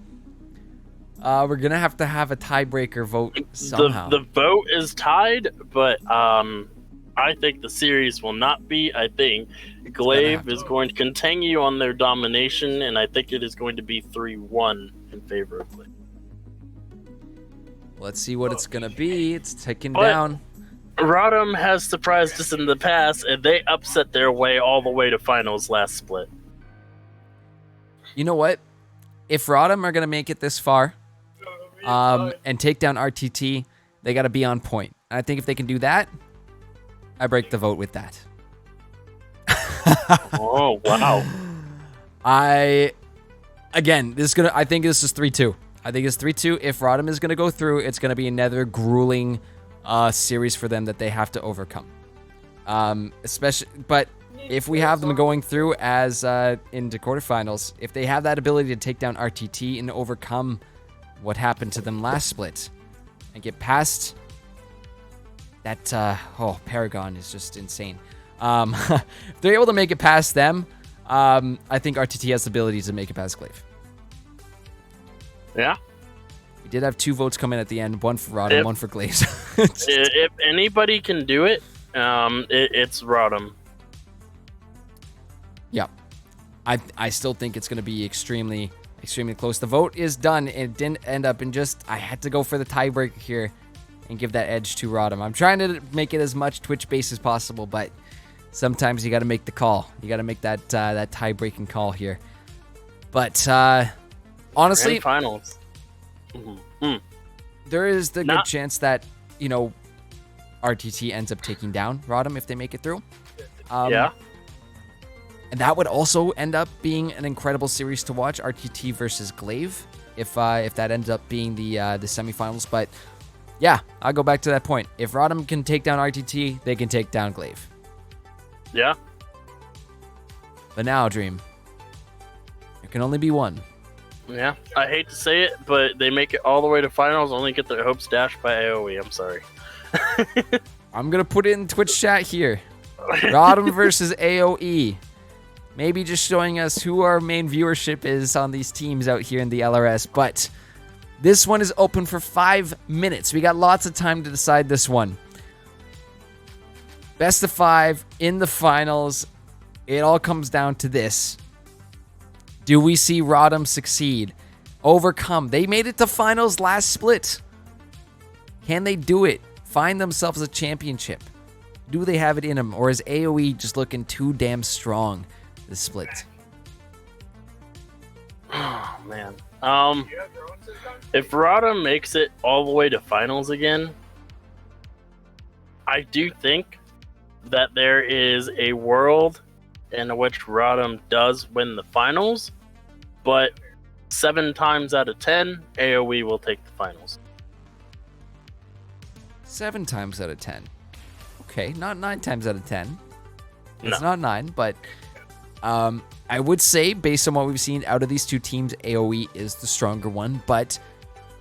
we're gonna have to have a tiebreaker vote somehow. The vote is tied, but I think the series will not be. I think Glaive is going to continue on their domination, and I think it is going to be 3-1 in favor of Glaive. Let's see what it's going to be. It's ticking But- down. Rodham has surprised us in the past, and they upset their way all the way to finals last split. You know what? If Rodham are going to make it this far and take down RTT, they got to be on point. And I think if they can do that, I break the vote with that. Oh, wow. I think this is 3-2. I think it's 3-2. If Rodham is going to go through, it's going to be another grueling series for them that they have to overcome. But if we have them going through as into quarterfinals, if they have that ability to take down RTT and overcome what happened to them last split and get past that, Paragon is just insane. If they're able to make it past them, I think RTT has the ability to make it past Glaive. Yeah. We did have 2 votes come in at the end, one for Rodham, one for Glaive. If anybody can do it, it's Rodham. Yeah. I still think it's going to be extremely, extremely close. The vote is done. It didn't end up in I had to go for the tiebreaker here and give that edge to Rodham. I'm trying to make it as much Twitch-based as possible, but sometimes you got to make the call. You got to make that tie-breaking call here. But honestly, Grand finals. Mm-hmm. There is the good chance that, RTT ends up taking down Rodham if they make it through. Yeah. And that would also end up being an incredible series to watch, RTT versus Glaive, if that ends up being the semifinals. But yeah, I'll go back to that point. If Rodham can take down RTT, they can take down Glaive. Yeah. But now, Dream, there can only be one. Yeah. I hate to say it, but they make it all the way to finals, only get their hopes dashed by AoE. I'm sorry. I'm going to put it in Twitch chat here. Rodham versus AoE. Maybe just showing us who our main viewership is on these teams out here in the LRS. But this one is open for 5 minutes. We got lots of time to decide this one. Best of 5 in the finals. It all comes down to this. Do we see Rodham succeed? Overcome. They made it to finals last split. Can they do it? Find themselves a championship? Do they have it in them? Or is AoE just looking too damn strong this split? Oh, man. If Rodham makes it all the way to finals again, I do think that there is a world in which Rodham does win the finals, but 7 times out of 10, AoE will take the finals. 7 times out of 10. Okay, not 9 times out of 10. It's No. not 9, but I would say, based on what we've seen out of these two teams, AoE is the stronger one, but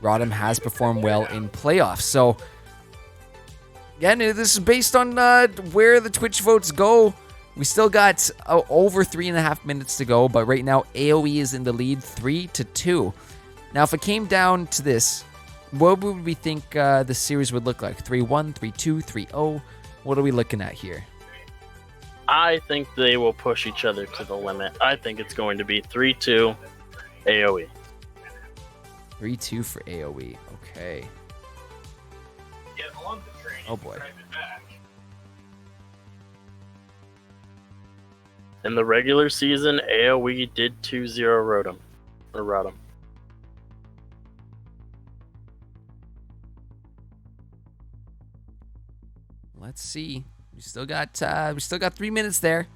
Rodham has performed well in playoffs. So, again, this is based on where the Twitch votes go. We still got over 3.5 minutes to go, but right now AoE is in the lead 3-2. Now, if it came down to this, what would we think the series would look like? 3-1, 3-2, 3-0? What are we looking at here? I think they will push each other to the limit. I think it's going to be 3-2 AoE. 3-2 for AoE. Okay. Oh boy. In the regular season, AoE did 2-0 Rodham. Let's see. We still got 3 minutes there.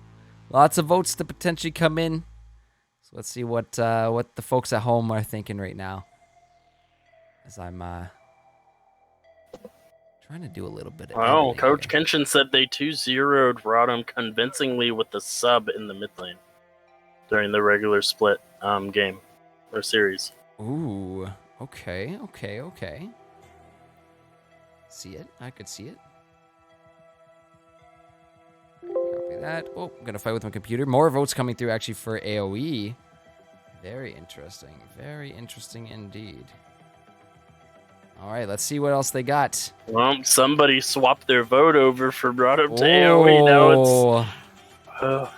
Lots of votes to potentially come in. So let's see what the folks at home are thinking right now. As I'm trying to do a little bit of editing Coach here. Kenshin said they 2-0'd Rodham convincingly with the sub in the mid lane during the regular split game or series. Ooh. Okay. See it. I could see it. Copy that. Oh, I'm gonna fight with my computer. More votes coming through actually for AoE. Very interesting. Very interesting indeed. All right, let's see what else they got. Well, somebody swapped their vote over from Rodham to AoE. Now it's...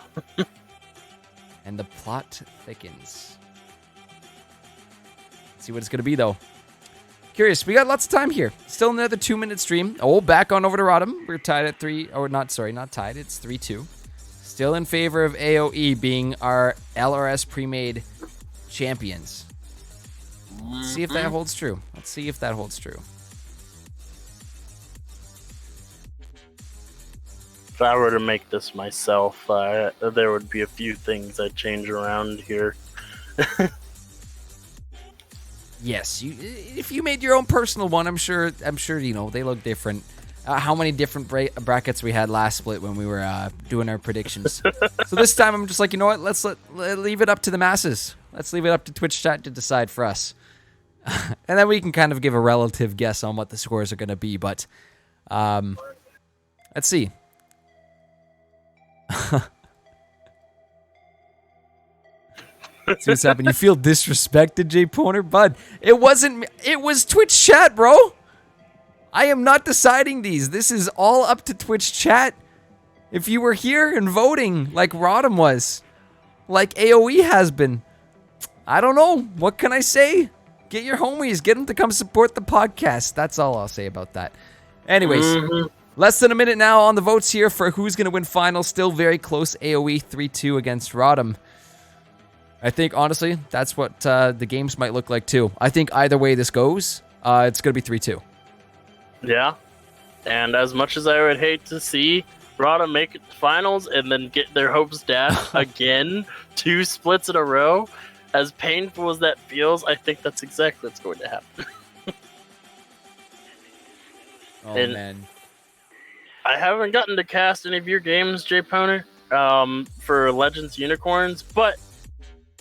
And the plot thickens. Let's see what it's going to be, though. Curious. We got lots of time here. Still another 2-minute stream. Oh, back on over to Rodham. We're tied at 3. Oh, not tied. It's 3-2. Still in favor of AoE being our LRS Premade champions. Let's see if that holds true. If I were to make this myself, there would be a few things I'd change around here. Yes, if you made your own personal one, I'm sure they look different. How many different brackets we had last split when we were doing our predictions. So this time I'm just like, you know what? Let's leave it up to the masses. Let's leave it up to Twitch chat to decide for us. And then we can kind of give a relative guess on what the scores are going to be, but let's see. See what's happening. You feel disrespected, Jay Poner? Bud, it wasn't me. It was Twitch chat, bro. I am not deciding these. This is all up to Twitch chat. If you were here and voting like Rodham was, like AoE has been, I don't know. What can I say? Get your homies. Get them to come support the podcast. That's all I'll say about that. Anyways, less than a minute now on the votes here for who's going to win finals. Still very close. AoE 3-2 against Rodham. I think, honestly, that's what the games might look like, too. I think either way this goes, it's going to be 3-2. Yeah. And as much as I would hate to see Rodham make it to finals and then get their hopes dashed again, 2 splits in a row, as painful as that feels, I think that's exactly what's going to happen. Man. I haven't gotten to cast any of your games, Jay Poner, for Legends Unicorns, but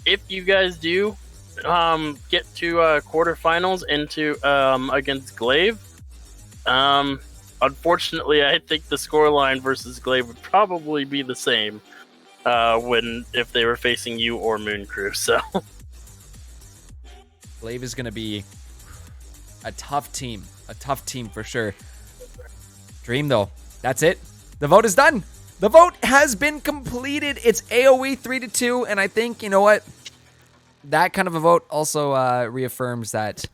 if you guys do get to quarterfinals into against Glaive, unfortunately, I think the scoreline versus Glaive would probably be the same if they were facing you or Moon Crew. So Glaive is going to be a tough team for sure. Dream, though, that's it. The vote is done. The vote has been completed. It's AoE 3-2, and I think, you know what? That kind of a vote also reaffirms that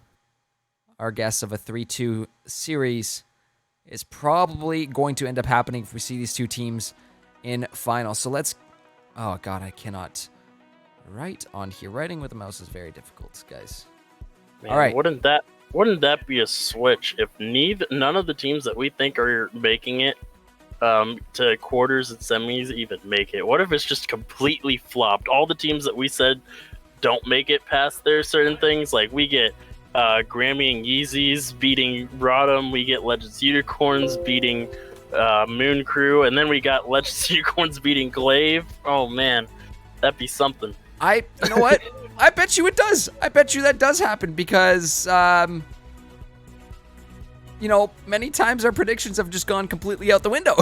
our guess of a 3-2 series is probably going to end up happening if we see these two teams in finals. So let's... Oh, God, I cannot write on here. Writing with a mouse is very difficult, guys. Man, all right. Wouldn't that be a switch if none of the teams that we think are making it to quarters and semis even make it? What if it's just completely flopped? All the teams that we said don't make it past their certain things, like we get Grammy and Yeezys beating Rodham, we get Legends Unicorns beating Moon Crew, and then we got Legends Unicorns beating Glaive. Oh man, that'd be something. You know what? I bet you it does. I bet you that does happen because many times our predictions have just gone completely out the window.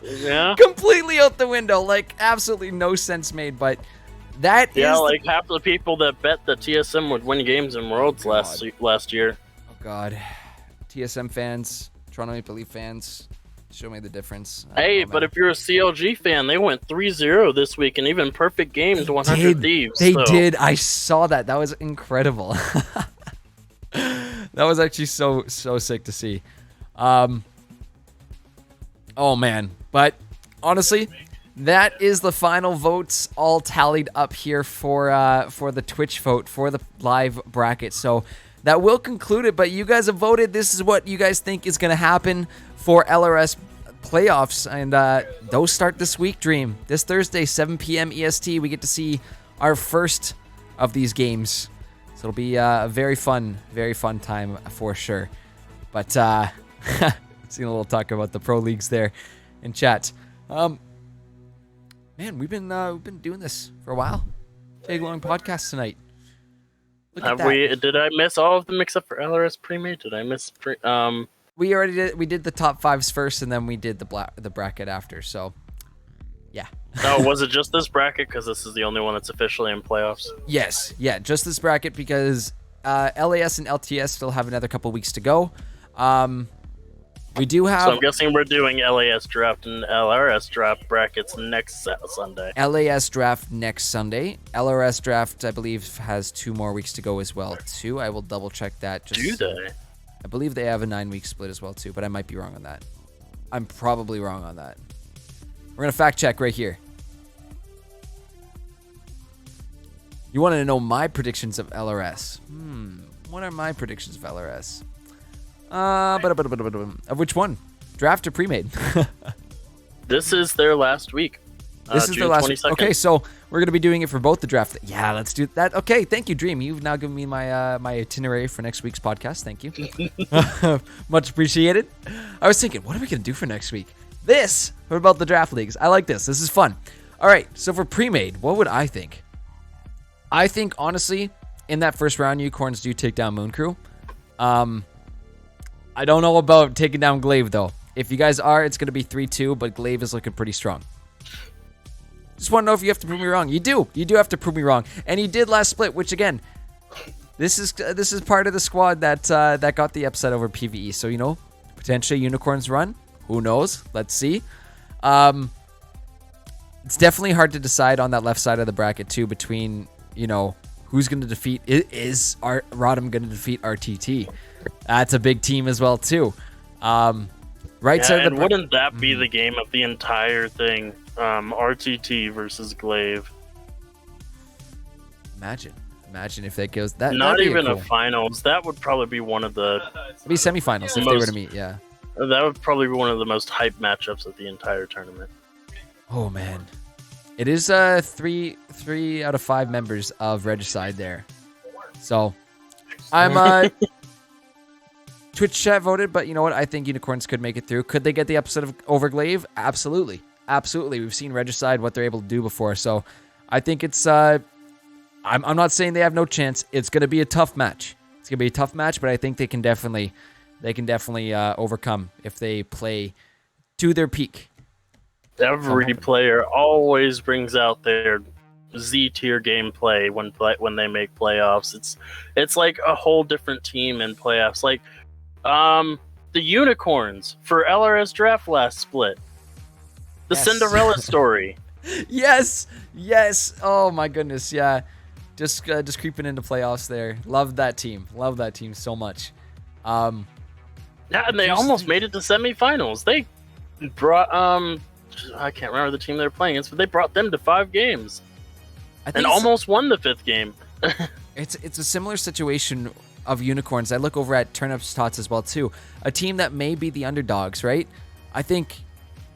Yeah. Completely out the window. Like, absolutely no sense made, but that is... like half the people that bet that TSM would win games in Worlds last year. Oh, God. TSM fans, Toronto Maple Leaf fans, show me the difference. Hey, but if you're a CLG fan, they went 3-0 this week and even perfect games, 100 Thieves. They did. I saw that. That was incredible. That was actually so sick to see. Oh man, but honestly, that is the final votes all tallied up here for the Twitch vote for the live bracket. So that will conclude it. But you guys have voted. This is what you guys think is going to happen for LRS playoffs, and those start this week. Dream this Thursday, 7 p.m. EST. We get to see our first of these games. So it'll be a very fun time for sure. But seeing a little talk about the pro leagues there in chat. Man, we've been doing this for a while. Big long podcast tonight. Look at that. Did I miss all of them except for LRS Premade? Did I miss We already did. We did the top fives first, and then we did the bracket after. So, yeah. Oh, was it just this bracket? Because this is the only one that's officially in playoffs. Yes, yeah, just this bracket because LAS and LTS still have another couple weeks to go. We do have... So I'm guessing we're doing LAS draft and LRS draft brackets next Sunday. LAS draft next Sunday. LRS draft, I believe, has 2 more weeks to go as well, too. I will double check that. Do they? I believe they have a 9-week split as well, too, but I might be wrong on that. I'm probably wrong on that. We're going to fact check right here. You want to know my predictions of LRS? What are my predictions of LRS? Of which one? Draft or pre-made? This is their last week. This is June their last 22nd. Okay, so we're going to be doing it for both the draft. Yeah, let's do that. Okay, thank you, Dream. You've now given me my my itinerary for next week's podcast. Thank you. Much appreciated. I was thinking, what are we going to do for next week? This, what about the draft leagues? I like this. This is fun. All right, so for pre-made, what would I think? I think, honestly, in that first round, Unicorns do take down Moon Crew. I don't know about taking down Glaive, though. If you guys are, it's going to be 3-2, but Glaive is looking pretty strong. Just want to know if you have to prove me wrong. You do. You do have to prove me wrong. And you did last split, which, again, this is part of the squad that that got the upset over PvE. So, you know, potentially Unicorns run. Who knows? Let's see. It's definitely hard to decide on that left side of the bracket, too, between, you know, who's going to defeat... Is Rodham going to defeat RTT? That's a big team as well, too. Right side of the... wouldn't that be the game of the entire thing? RTT versus Glaive. Imagine if that goes... Not even cool. a finals. That would probably be one of the... It'd be semifinals if they were to meet, yeah. That would probably be one of the most hyped matchups of the entire tournament. Oh, man. It is 3 out of 5 members of Regicide there. So, I'm... Twitch chat voted, but you know what? I think Unicorns could make it through. Could they get the upset of over Glaive? Absolutely. Absolutely. We've seen Regicide, what they're able to do before. So, I think it's... I'm not saying they have no chance. It's going to be a tough match. It's going to be a tough match, but I think they can definitely overcome if they play to their peak. Every player always brings out their Z-tier gameplay when they make playoffs. It's like a whole different team in playoffs. Like the Unicorns for LRS draft last split. The Cinderella story. Yes. Oh my goodness, yeah. Just creeping into playoffs there. Love that team so much. Yeah, and they almost made it to semifinals. They brought I can't remember the team they were playing against, but they brought them to 5 games and almost won the 5th game. It's a similar situation of Unicorns. I look over at Turnips Tots as well too. A team that may be the underdogs, right? I think,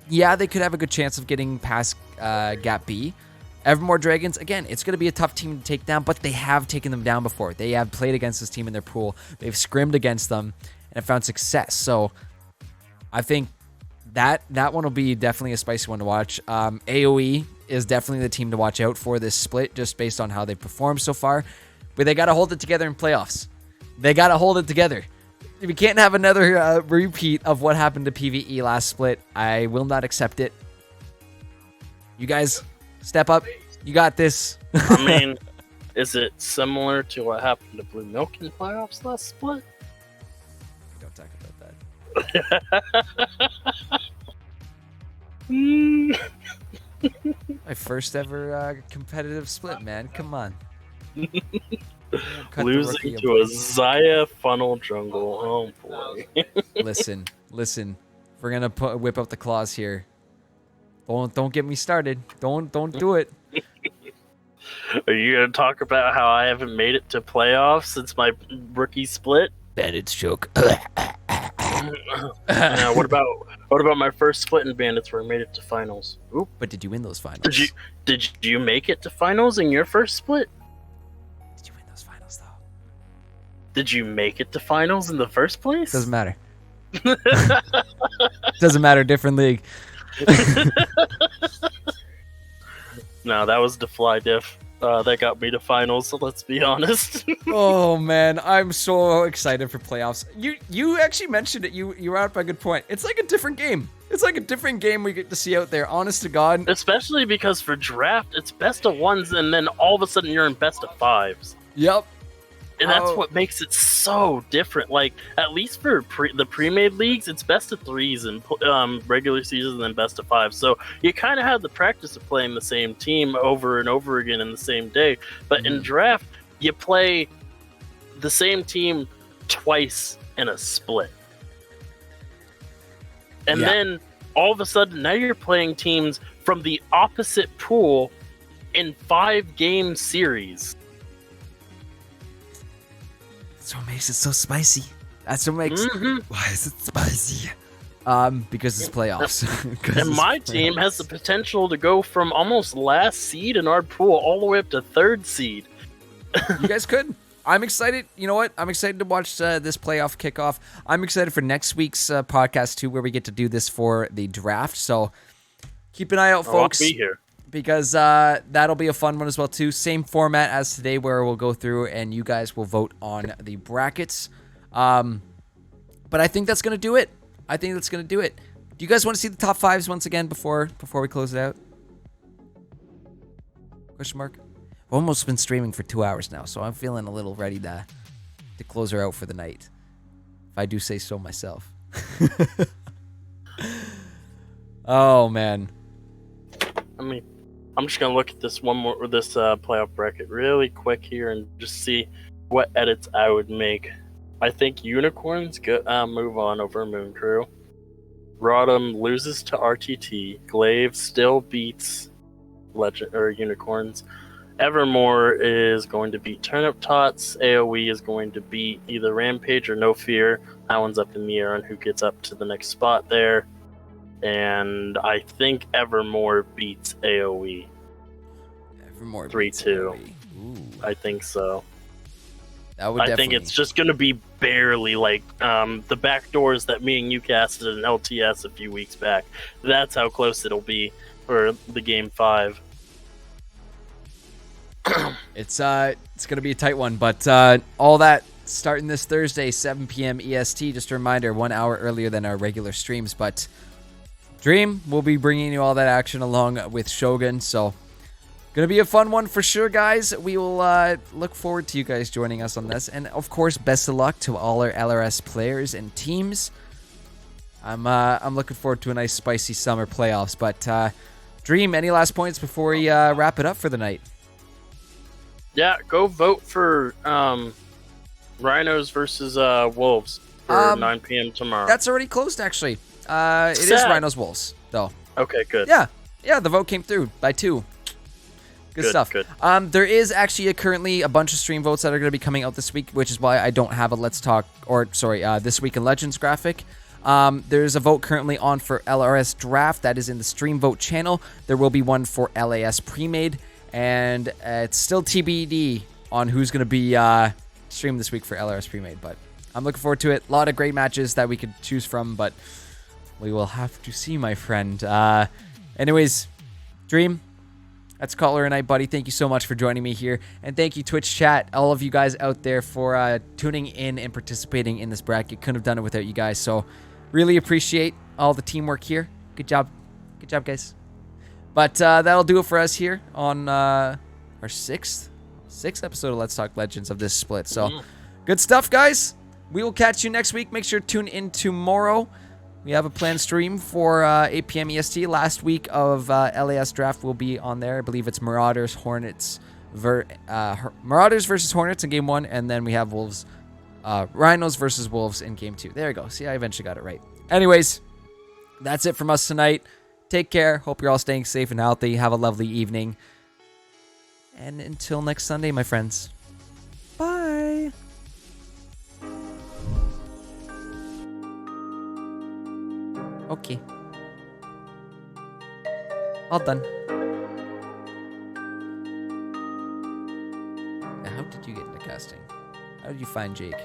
yeah, they could have a good chance of getting past Gap B. Evermore Dragons, again, it's going to be a tough team to take down, but they have taken them down before. They have played against this team in their pool. They've scrimmed against them and have found success. So I think that one will be definitely a spicy one to watch. AoE is definitely the team to watch out for this split, just based on how they've performed so far. But they got to hold it together in playoffs. They got to hold it together. We can't have another repeat of what happened to PvE last split. I will not accept it. You guys, step up. You got this. I mean, is it similar to what happened to Blue Milk in playoffs last split? Don't talk about that. My first ever competitive split, man. Come on. Losing to a Zaya funnel jungle. Oh boy. Listen. We're gonna whip out the claws here. Don't get me started. Don't do it. Are you gonna talk about how I haven't made it to playoffs since my rookie split? Bandits joke. What about my first split in Bandits where I made it to finals? Oop. But did you win those finals? Did you make it to finals in your first split? Did you win those finals though? Did you make it to finals in the first place? Doesn't matter. Doesn't matter. Different league. No, that was the fly diff. That got me to finals, so let's be honest. Oh man, I'm so excited for playoffs. You actually mentioned it. You were out by a good point. It's like a different game. It's like a different game we get to see out there, honest to God. Especially because for draft, it's best of 1s, and then all of a sudden you're in best of 5s. Yep. And that's what makes it so different. Like, at least for the pre-made leagues, it's best of threes and regular season and then best of five. So you kind of have the practice of playing the same team over and over again in the same day. But in draft, you play the same team twice in a split. And then all of a sudden, now you're playing teams from the opposite pool in 5-game series. That's what makes it so spicy. That's what makes. Why is it spicy? Because it's playoffs. And my team has the potential to go from almost last seed in our pool all the way up to 3rd seed. You guys could. I'm excited. You know what? I'm excited to watch this playoff kickoff. I'm excited for next week's podcast too, where we get to do this for the draft. So keep an eye out, folks. I'll be here. Because that'll be a fun one as well too. Same format as today, where we'll go through and you guys will vote on the brackets. But I think that's gonna do it. Do you guys want to see the top 5s once again before we close it out? Question mark. I've almost been streaming for 2 hours now, so I'm feeling a little ready to close her out for the night, if I do say so myself. Oh man. I mean, I'm just gonna look at this playoff bracket really quick here and just see what edits I would make. I think Unicorns move on over Moon Crew. Rodham loses to RTT. Glaive still beats Unicorns. Evermore is going to beat Turnip Tots. AoE is going to beat either Rampage or No Fear. That one's up in the air on who gets up to the next spot there. And I think Evermore beats AoE. Evermore 3-2. I think so. That would I think it's just going to be barely like the back doors that me and you casted in LTS a few weeks back. That's how close it'll be for the game 5. It's going to be a tight one, but all that starting this Thursday, 7 p.m. EST. Just a reminder, 1 hour earlier than our regular streams, but Dream will be bringing you all that action along with Shogun, so gonna be a fun one for sure, guys. We will look forward to you guys joining us on this, and of course, best of luck to all our LRS players and teams. I'm looking forward to a nice spicy summer playoffs. But Dream, any last points before we wrap it up for the night? Yeah, go vote for Rhinos versus Wolves for 9 p.m. tomorrow. That's already closed, actually. It is Rhinos Wolves, though. Okay, good. Yeah, the vote came through by 2. Good stuff. Good. There is actually currently a bunch of stream votes that are going to be coming out this week, which is why I don't have a This Week in Legends graphic. There's a vote currently on for LRS Draft that is in the stream vote channel. There will be one for LAS Premade, and it's still TBD on who's going to be streamed this week for LRS Premade, but I'm looking forward to it. A lot of great matches that we could choose from, but we will have to see, my friend. Anyways, Dream, that's caller night, buddy. Thank you so much for joining me here. And thank you, Twitch chat, all of you guys out there for tuning in and participating in this bracket. Couldn't have done it without you guys. So really appreciate all the teamwork here. Good job. Good job, guys. But that'll do it for us here on our sixth episode of Let's Talk Legends of this split. So good stuff, guys. We will catch you next week. Make sure to tune in tomorrow. We have a planned stream for 8 p.m. EST. Last week of LAS Draft will be on there. I believe it's Marauders versus Hornets in Game 1, and then we have Rhinos versus Wolves in Game 2. There you go. See, I eventually got it right. Anyways, that's it from us tonight. Take care. Hope you're all staying safe and healthy. Have a lovely evening. And until next Sunday, my friends. Bye. Okay. All done. How did you get into casting? How did you find Jake?